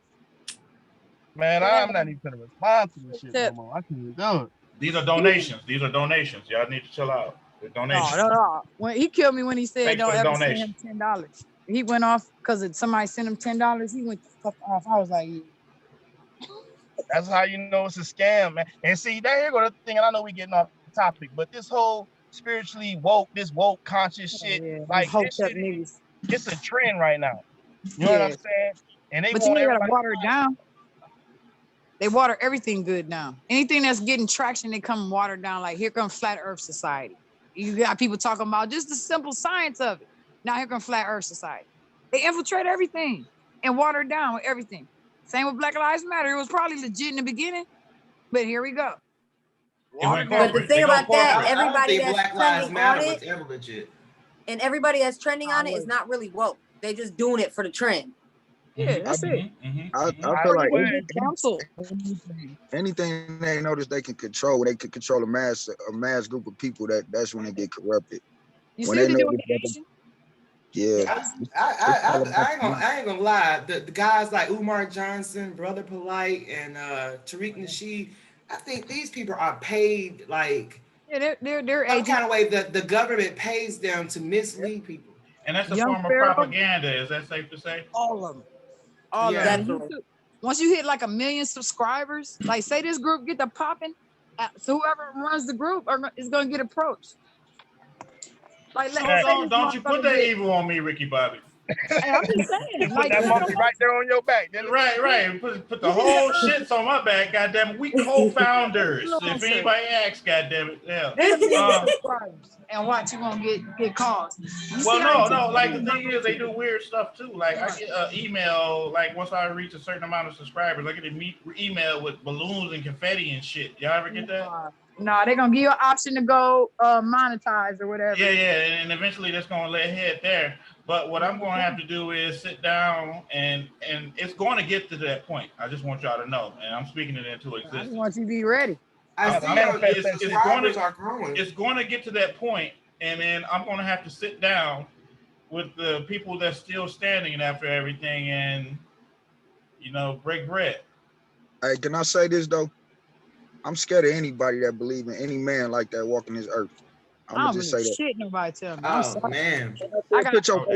Man, I'm not even gonna respond to this shit no more. I can't do it. These are donations. Y'all need to chill out. They're donations. No. When he killed me when he said Thanks don't for the ever donation. send him $10. He went off because somebody sent him $10. He went the fuck off. I was like, That's how you know it's a scam, man. And see, that here go the thing, and I know we getting off the topic, but this whole spiritually woke, this woke conscious shit, like this shit, it's a trend right now. You know what I'm saying? And they but want you gotta everybody water it down. They water everything good now. Anything that's getting traction, they come watered down. Like here comes Flat Earth Society. You got people talking about just the simple science of it. Now here comes Flat Earth Society. They infiltrate everything and water it down with everything. Same with Black Lives Matter. It was probably legit in the beginning, but here we go. But the thing about that, everybody that's trending on it, ever legit. and everybody that's trending on it is not really woke. They just doing it for the trend. Yeah, that's it. I feel like council. Anything they notice they can control, they can control a mass group of people. That's when they get corrupted. You when see they what they're doing? Yeah. I ain't gonna lie. The guys like Umar Johnson, Brother Polite, and Tariq Nasheed, I think these people are paid like they're some kind of way that the government pays them to mislead people. And that's a form of propaganda. Is that safe to say? All of them. All of them. Once you hit like 1 million subscribers, like say this group get the popping, so whoever runs the group is gonna get approached. Like, don't you put that evil on me, Ricky Bobby. Hey, I'm just saying, put that monkey right there on your back. Right. Put the whole shits on my back, goddamn it. We co-founders. If anybody asks, goddamn it, yeah. And watch, you won't get calls. Well, no. Like the thing is, they do weird stuff too. Like I get an email, like once I reach a certain amount of subscribers, I get an email with balloons and confetti and shit. Y'all ever get that? No, they're gonna give you an option to go monetize or whatever. Yeah, and eventually that's gonna lay ahead there. But what I'm going to have to do is sit down and it's going to get to that point. I just want y'all to know, and I'm speaking it into existence. I just want you to be ready. It's going to get to that point, and then I'm going to have to sit down with the people that's still standing after everything and, break bread. Hey, can I say this, though? I'm scared of anybody that believe in any man like that walking this earth. I'm gonna just say that. Shit, nobody tell me. Oh man! Put your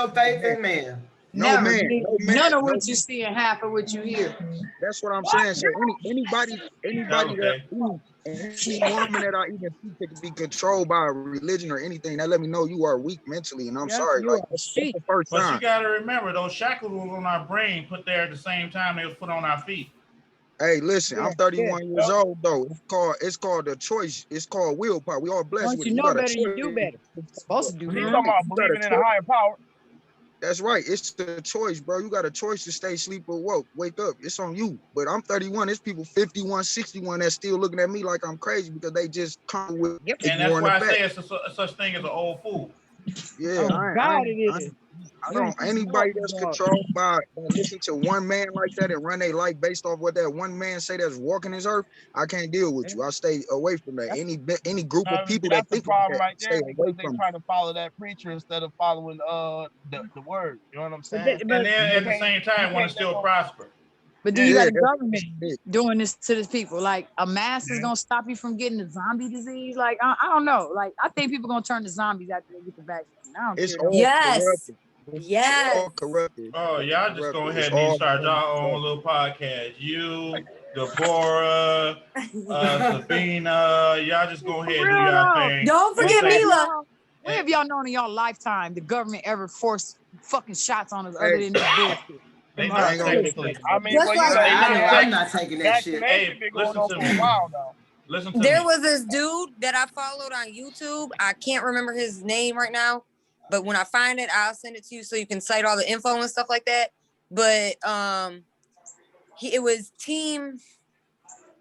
faith in man. No man. None of what you see and half of what you hear. That's what I'm saying. So anybody that any woman that I even see that can be controlled by a religion or anything, that let me know you are weak mentally. And I'm sorry, like that's the first time. But you gotta remember, those shackles was on our brain, put there at the same time they was put on our feet. Hey, listen, I'm 31 years old though. It's called a choice. It's called willpower. We all blessed with it. You know better, you do better. You're supposed to do better. You're talking about believing in a higher power. That's right. It's the choice, bro. You got a choice to stay asleep or woke. Wake up. It's on you. But I'm 31. There's people 51, 61 that's still looking at me like I'm crazy because they just come with. And that's why I say it's such thing as an old fool. Yeah, I don't. Anybody that's controlled by listen to one man like that and run their life based off what that one man say that's walking this earth, I can't deal with you. I stay away from that. Any group of people that think problem that, right there because they trying to follow that preacher instead of following the word. You know what I'm saying? And then at the same time, want to still prosper. But then you got the government doing this to the people. Like a mask is gonna stop you from getting the zombie disease. Like I don't know. Like I think people gonna turn to zombies after they get the vaccine. I don't care. Corrupted. All corrupted. Oh, y'all just go ahead and start y'all own little podcast. You, Deborah, Sabina, y'all just go ahead and do y'all thing. Don't forget MELLA. When have y'all known in y'all lifetime the government ever forced fucking shots on us other than this bullshit? I'm not taking that shit. Hey, listen to me. Listen to me. There was this dude that I followed on YouTube. I can't remember his name right now, but when I find it, I'll send it to you so you can cite all the info and stuff like that. But it was team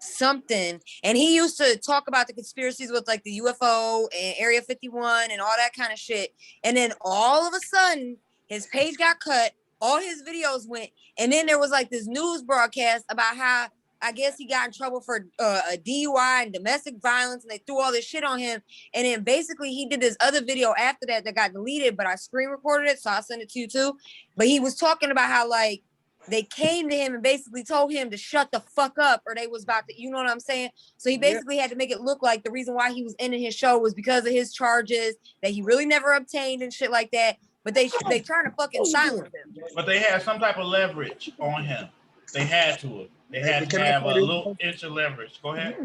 something, and he used to talk about the conspiracies with like the UFO and Area 51 and all that kind of shit. And then all of a sudden, his page got cut, all his videos went, and then there was like this news broadcast about how I guess he got in trouble for a DUI and domestic violence, and they threw all this shit on him. And then basically he did this other video after that got deleted, but I screen recorded it, so I'll send it to you too. But he was talking about how like they came to him and basically told him to shut the fuck up, or they was about to, you know what I'm saying? So he basically had to make it look like the reason why he was ending his show was because of his charges that he really never obtained and shit like that. But they trying to fucking silence him. But they had some type of leverage on him. They had to. They had to have a little inch of leverage. Go ahead.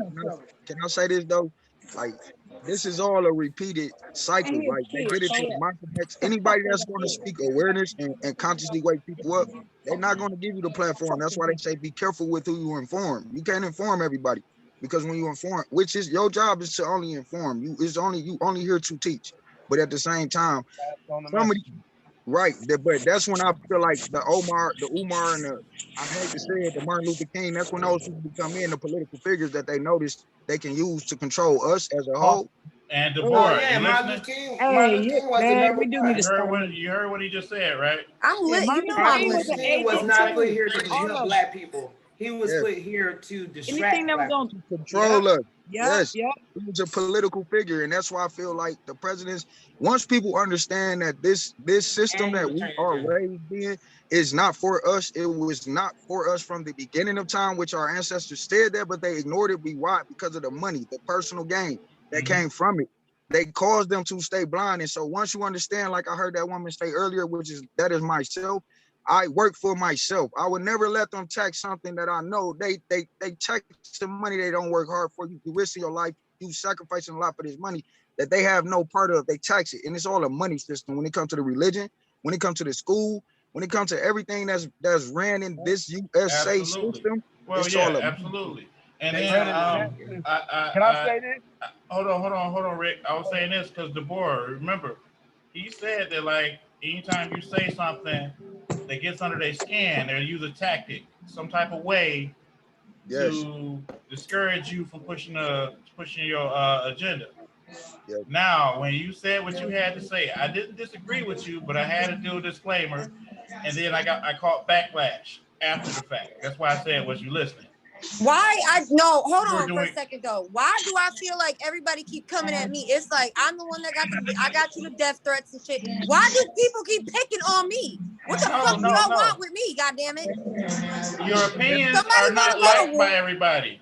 Can I say this though? Like, this is all a repeated cycle. Like, they get it to the mindset. Anybody that's going to speak awareness and consciously wake people up, they're not going to give you the platform. That's why they say be careful with who you inform. You can't inform everybody, because when you inform, which is your job, is to only inform. You only here to teach. But at the same time, somebody. Right, but that's when I feel like the Umar, and I hate to say it, the Martin Luther King. That's when those people become in, the political figures that they notice they can use to control us as a whole. And Deborah, Martin Luther King. Hey, Martin Luther King was the number one. You heard what he just said, right? I'm lit. You know Martin Luther King was not put here to help black people. He was put here to distract black people. To control us. Yes, he was a political figure, and that's why I feel like the presidents, once people understand that this system that we are raised in is not for us, it was not for us from the beginning of time, which our ancestors said that, but they ignored it. Why? Because of the money, the personal gain that came from it. They caused them to stay blind. And so once you understand, like I heard that woman say earlier, that is myself. I work for myself. I would never let them tax something that I know they tax the money they don't work hard for. You risking your life, you sacrificing a lot for this money that they have no part of. They tax it, and it's all a money system. When it comes to the religion, when it comes to the school, when it comes to everything that's ran in this USA system, well, it's all absolutely. And then can I say this? Hold on, Rick. I was saying this because Deborah, remember, he said that like anytime you say something that gets under their skin, they'll use a tactic, some type of way to discourage you from pushing your agenda. Yes. Now, when you said what you had to say, I didn't disagree with you, but I had to do a disclaimer, and then I caught backlash after the fact. That's why I said, was you listening? Why? Hold on for a second though. Why do I feel like everybody keep coming at me? It's like I'm the one that I got you the death threats and shit. Why do people keep picking on me? What the fuck do y'all want with me? God damn it! Your opinions are not liked by everybody.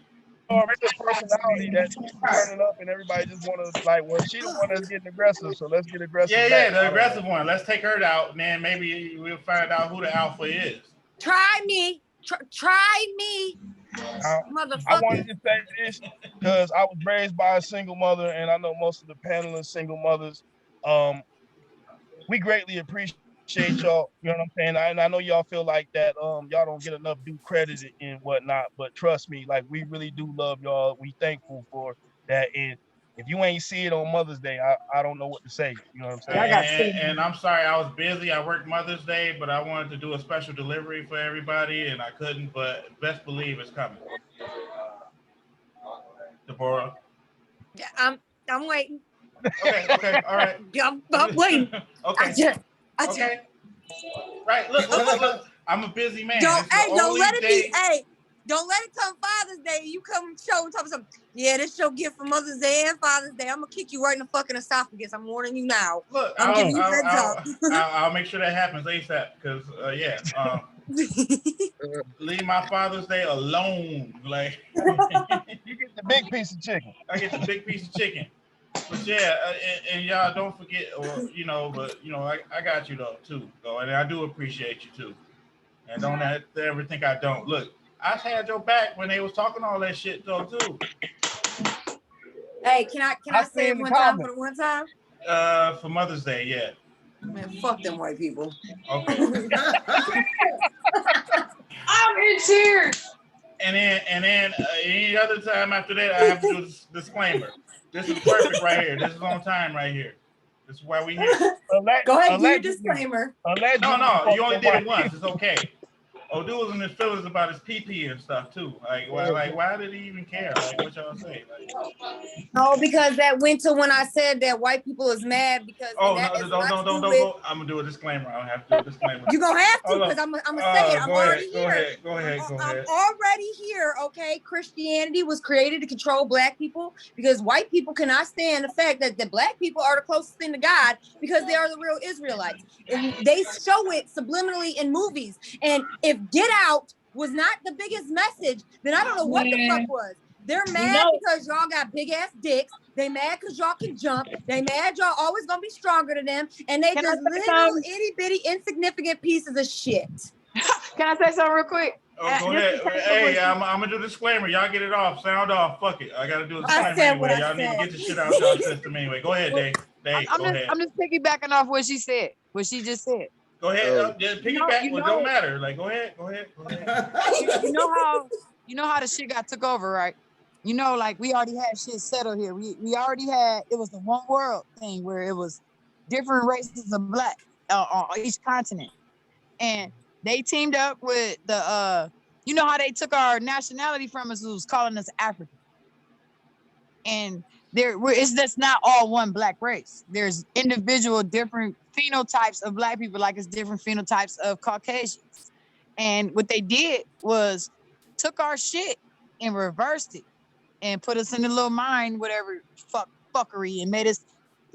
It's a personality that keeps turning up, and everybody just want to like. Well, she the one that's getting aggressive, so let's get aggressive. Yeah, the aggressive one. Let's take her out, and then maybe we'll find out who the alpha is. Try me. Try me. I wanted to say this because I was raised by a single mother, and I know most of the panelists single mothers. We greatly appreciate y'all. You know what I'm saying? And I know y'all feel like that. Y'all don't get enough due credit and whatnot. But trust me, like we really do love y'all. We thankful for that. And if you ain't see it on Mother's Day, I don't know what to say. You know what I'm saying? And I'm sorry, I was busy. I worked Mother's Day, but I wanted to do a special delivery for everybody, and I couldn't. But best believe it's coming. Deborah. Yeah, I'm waiting. Okay, all right. I'm waiting. Okay. Okay. Right. Look. I'm a busy man. Don't let it come Father's Day. You come show and talk something. Yeah, this your gift for Mother's Day and Father's Day. I'm gonna kick you right in the fucking esophagus. I'm warning you now. Look, I'm giving you heads up. I'll make sure that happens ASAP. Because leave my Father's Day alone. Like you get the big piece of chicken. I get the big piece of chicken. But yeah, and y'all don't forget, I got you though, and I do appreciate you too. And don't ever think I don't. Look, I had your back when they was talking all that shit though too. Hey, can I say it one time for the one time? For Mother's Day, yeah. Man, fuck them white people. Okay. I'm in tears. And then any other time after that, I have to do this disclaimer. This is perfect right here. This is on time right here. This is why we here. Go ahead, do your disclaimer. No, you only did it once. It's okay. dude was in his feelings about his pee and stuff too. Why did he even care? Like, what y'all say? No, because that went to when I said that white people is mad because. Oh no! Don't go. I'm gonna do a disclaimer. I have to do a disclaimer. You're gonna have to because I'm gonna say it. I'm already here. Go ahead. I'm already here. Okay, Christianity was created to control black people because white people cannot stand the fact that the black people are the closest thing to God because they are the real Israelites, and they show it subliminally in movies. And if Get Out was not the biggest message, then I don't know what the fuck was. They're mad because y'all got big ass dicks. They mad because y'all can jump. They mad y'all always gonna be stronger than them. And they just little itty bitty insignificant pieces of shit. Can I say something real quick? Oh, go ahead. Hey, I'm gonna do a disclaimer. Y'all get it off. Sound off. Fuck it. I gotta do a disclaimer anyway. Y'all need to get the shit out of y'all system anyway. Go ahead, Dave. I'm just piggybacking off what she said. What she just said. Go ahead. Just piggyback. It don't matter. Like, go ahead. You know how the shit got took over, right? You know, like we already had shit settled here. We already had, it was the one world thing where it was different races of black on each continent. And they teamed up with the, you know how they took our nationality from us, it was calling us African. And it's just not all one black race. There's individual different phenotypes of black people, like it's different phenotypes of Caucasians. And what they did was took our shit and reversed it. And put us in the little mind, whatever fuckery, and made us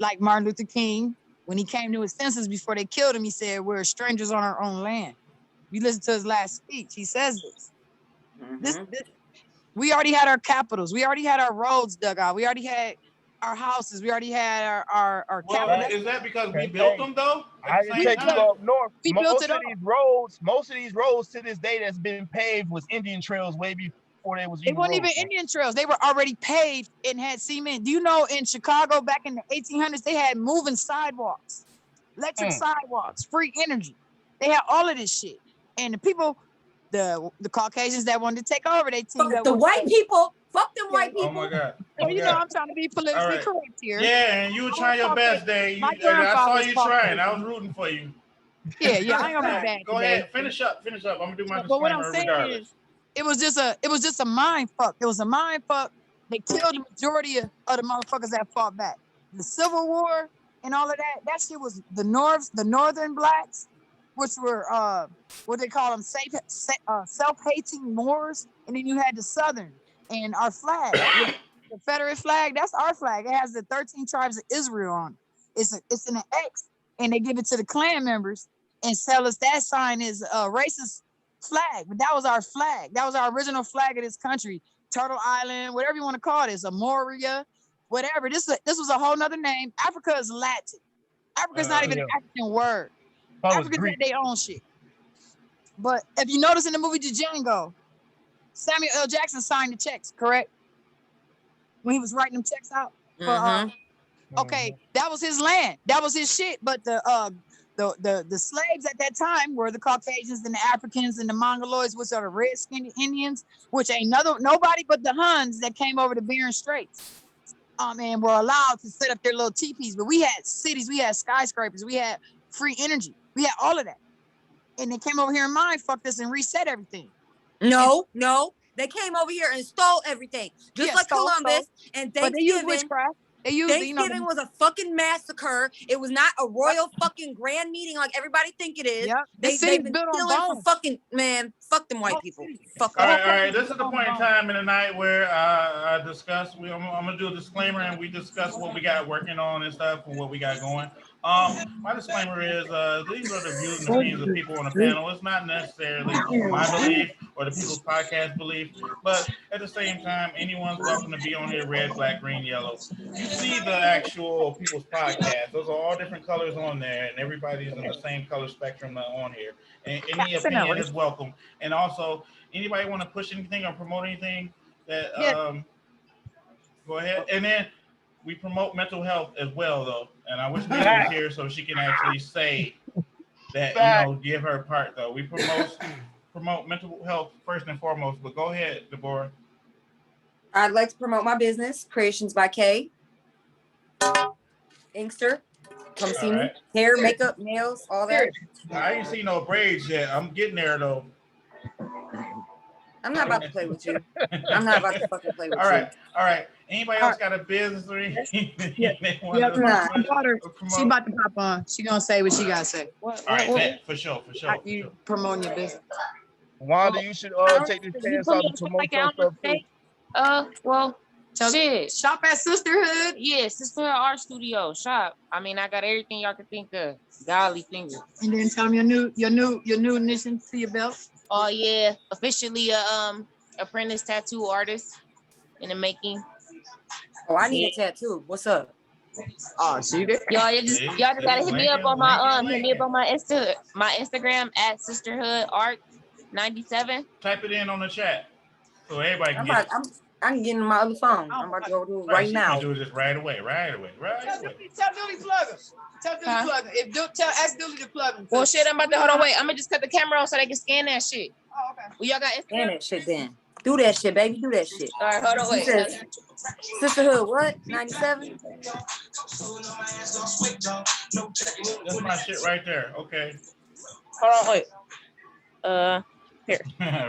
like Martin Luther King. When he came to his senses before they killed him, he said, we're strangers on our own land. You listen to his last speech, he says this. Mm-hmm. We already had our capitals. We already had our roads dug out. We already had our houses. We already had our capitals. Is that because we built them though? I can take you up north. Most of these roads to this day that's been paved was Indian trails way before. They weren't even Indian trails. They were already paved and had cement. Do you know in Chicago back in the 1800s, they had moving sidewalks, electric sidewalks, free energy. They had all of this shit. And the people, the Caucasians that wanted to take over, they teamed up the white people. Fuck them white people. Oh my God. So you know I'm trying to be politically correct here. Yeah, and you were trying your best, Dave. I saw you trying. I was rooting for you. Yeah, I ain't gonna be bad. Go ahead, finish up. I'm gonna do my disclaimer. But what I'm saying is, it was just a mind fuck. It was a mind fuck. They killed the majority of the motherfuckers that fought back. The Civil War and all of that. That shit was the northern blacks, which were what they call them, self-hating Moors, and then you had the southern and our flag, the Confederate flag. That's our flag. It has the 13 tribes of Israel on it. It's in an X, and they give it to the Klan members and sell us that sign is a racist flag, but that was our flag. That was our original flag of this country. Turtle Island, whatever you want to call it, it's Amoria, whatever. This was a whole nother name. Africa is Latin. Africa's not even an African word. Africans had their own shit. But if you notice in the movie Django, Samuel L. Jackson signed the checks, correct? When he was writing them checks out. Okay, that was his land. That was his shit. But the slaves at that time were the Caucasians and the Africans and the Mongoloids, which are the red-skinned Indians, which ain't nobody but the Huns that came over to Bering Straits. And were allowed to set up their little teepees. But we had cities, we had skyscrapers, we had free energy, we had all of that. And they came over here and mind fucked us and reset everything. No, they came over here and stole everything, just like Columbus and Thanksgiving. But they used witchcraft. Thanksgiving was a fucking massacre. It was not a royal fucking grand meeting like everybody think it is. Yep. They've been stealing for fucking, man, fuck them white people. Fuck them. All right. This is the point in time in the night where I discuss. I'm gonna do a disclaimer and we discuss what we got working on and stuff and what we got going. My disclaimer is these are the views and opinions of people on the panel. It's not necessarily my belief or the people's podcast belief, but at the same time, anyone's welcome to be on here, red, black, green, yellow. You see the actual people's podcast. Those are all different colors on there, and everybody's in the same color spectrum on here. And any opinion is welcome. And also, anybody want to push anything or promote anything that go ahead. And then we promote mental health as well, though. And I wish Mary was here so she can actually say that, give her part, though. We promote mental health first and foremost. But go ahead, Deborah. I'd like to promote my business, Creations by K. Inkster. Come see me. Hair, makeup, nails, all that. I ain't seen no braids yet. I'm getting there, though. I'm not about to play with you. I'm not about to fucking play with All you. right. Anybody else got a business or anything? Yeah. They Yeah, wanna Nah. my daughter, promote? she about to pop on. She gonna say what she gotta say. All right, for sure. You promoting your business. Wanda, you should take this You chance put out me to on promote like your out stuff on too. well, shit. Shop at Sisterhood. Yeah, Sisterhood Art Studio. Shop. I mean, I got everything y'all can think of. Golly fingers. And then tell them your new addition to your belt. Oh yeah, officially a apprentice tattoo artist in the making. Oh, I need a tattoo. What's up? Oh, see there. Y'all just gotta hit me up on my Instagram at Sisterhood Art 97. Type it in on the chat so everybody can get it. I can get in my other phone. I'm about to go do it right now. Do this right away. Tell Dooley plug him. Tell Dooley plug him. Ask Dooley to plug him. Well, shit, I'm about to hold on. Wait, I'm gonna just cut the camera on so they can scan that shit. Oh, okay. Well, y'all got Instagram? Scan that shit then. Do that shit, baby. Do that shit. All right, hold on. Wait. Sisterhood, what? 97? That's my shit right there. Okay. Hold on. Wait. Here.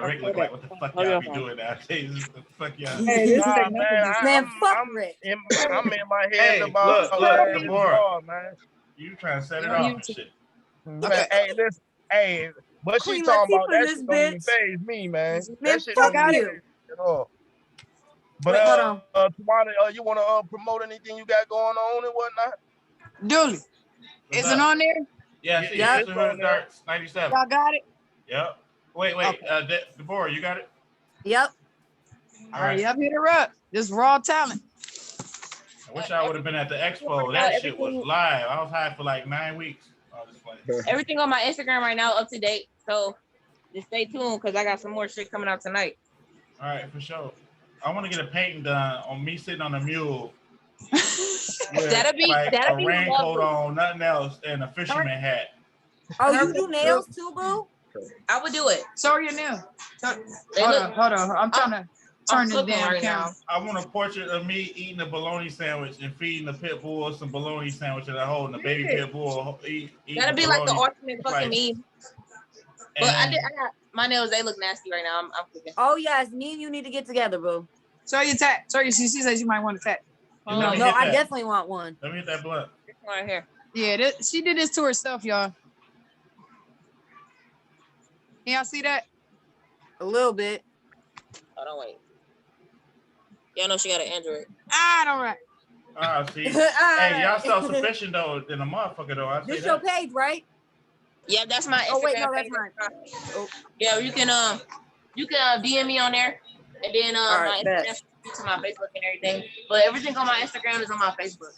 Rick look like what the fuck y'all be doing nowadays? What the fuck y'all? Nah, man, fuck Rick. I'm in my head about look, Deborah, man. You trying to set it off and shit. Okay. Hey, listen, what she Queen talking about? Latifah, That this shit don't even bitch. faze me, man. Man, That shit fuck don't you. even faze me at all. But Wait, hold on. Tawana, you want to promote anything you got going on and whatnot? Dooley, is it on there? Yeah, see, Sisterhood Darts 97. Y'all got it? Yep. Wait. Okay. Deborah, you got it? Yep. All right. Yep, hit her up. This raw talent. I wish I would have been at the expo. That shit was live. I was high for like 9 weeks. Everything on my Instagram right now up to date. So just stay tuned because I got some more shit coming out tonight. All right, for sure. I want to get a painting done on me sitting on a mule. That'll be a raincoat on, nothing else, and a fisherman hat. Oh, you do nails too, boo? I would do it. Show your nail. Hold on. I'm trying to turn this damn right camera. now. I want a portrait of me eating a bologna sandwich and feeding the pit bull some bologna sandwich that I hold, and the baby pit bull That'll be like the ultimate fucking meme. But I got my nails. They look nasty right now. I'm cooking. Oh yes, me and you need to get together, boo. Show your tat. She says you might want a tat. Let me No, hit I that. definitely want one. Let me hit that blunt. This one right here. Yeah, she did this to herself, y'all. Can y'all see that? A little bit. Hold on, wait. Y'all know she got an Android. All right. See. Hey, y'all self-sufficient though than a motherfucker though. I say This that. your page, right? Yeah, that's my Instagram. Oh wait, no, that's page. mine. Oh. Yeah, you can DM me on there, and then my bet. Instagram to my Facebook and everything. But everything on my Instagram is on my Facebook.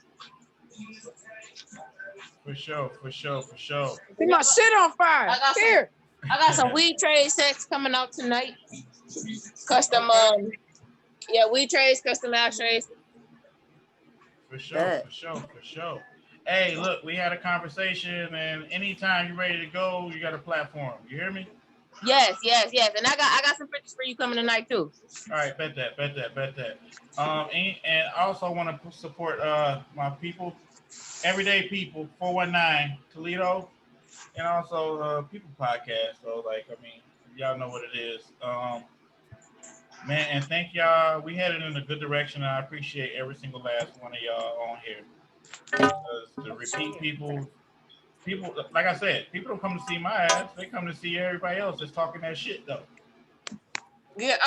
For sure. See my shit on fire. I got some weed trade sets coming out tonight. Custom weed trades, custom ashtrays. For sure. Hey, look, we had a conversation, and anytime you're ready to go, you got a platform. You hear me? Yes. And I got some pictures for you coming tonight too. All right, bet that. And I also want to support my people, everyday people, 419 Toledo, and also People Podcast. So y'all know what it is. Man, and thank y'all. We headed in a good direction. And I appreciate every single last one of y'all on here. Because to repeat people, like I said, people don't come to see my ass. They come to see everybody else that's talking that shit though. Yeah.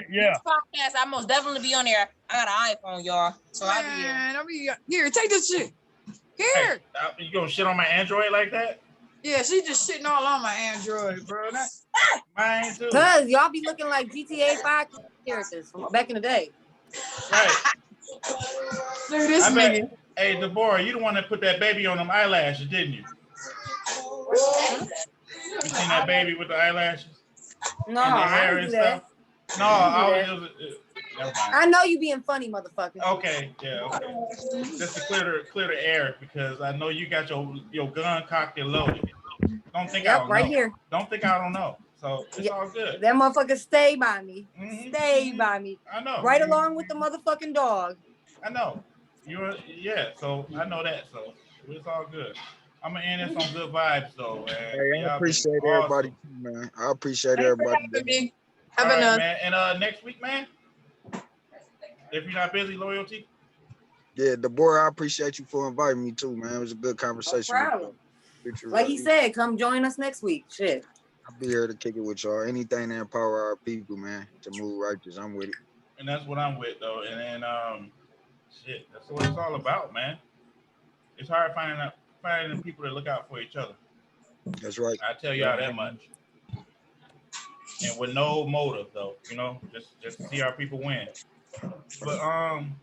Yeah. Podcast, I most definitely be on there. I got an iPhone, y'all. So I'll be here. Here, take this shit. Here. Hey, you gonna shit on my Android like that? Yeah, she just shitting all on my Android, bro. Mine too. Cause y'all be looking like GTA 5 characters from back in the day. Right. Look at this nigga. Hey, Deborah, you the one that put that baby on them eyelashes, didn't you? You seen that baby with the eyelashes? No, and the hair I and didn't do that. stuff? No, never mind. I know you being funny, motherfucker. Okay. Just to clear the air, because I know you got your gun cocked and loaded. Don't think I don't right know. Here. Don't think I don't know. So it's all good. That motherfucker stay by me. Mm-hmm. Stay by me. I know. Right along with the motherfucking dog. I know. So I know that. So it's all good. I'm gonna end this on good vibes though, man. Hey, I appreciate everybody too, man. I appreciate everybody. Have All a right, nut. man. And next week, man, if you're not busy, loyalty. Yeah, Deborah, I appreciate you for inviting me too, man. It was a good conversation. No problem. Like he said, come join us next week. Shit. I'll be here to kick it with y'all. Anything to empower our people, man, to move righteous. I'm with it. And that's what I'm with, though. And then, shit, that's what it's all about, man. It's hard finding people that look out for each other. That's right. I tell y'all that much. And with no motive, though, you know, just to see our people win. But I'm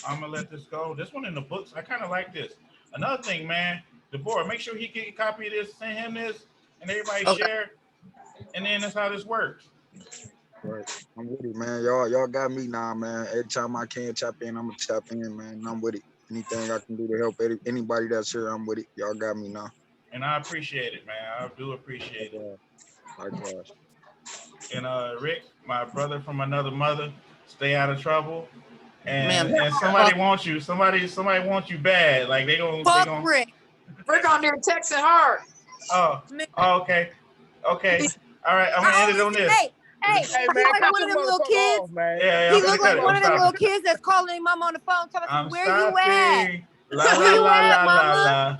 gonna let this go. This one in the books, I kind of like this. Another thing, man, Deborah, make sure he get a copy of this, send him this, and everybody share. And then that's how this works. Right. I'm with it, man. Y'all got me now, man. Every time I can tap in, I'm gonna tap in, man. I'm with it. Anything I can do to help anybody that's here, I'm with it. Y'all got me now. And I appreciate it, man. I do appreciate it. Likewise. And Rick, my brother from another mother, stay out of trouble. And somebody wants you. Somebody wants you bad. Like they gonna Rick. Rick on there texting hard. Oh, okay. Okay. All right. I'm gonna end it on this. Hey, Hey, he man, like one of them little kids. Off, man. Yeah, he look like one of them little kids that's calling their mom on the phone, telling us where you at? La la la la la la.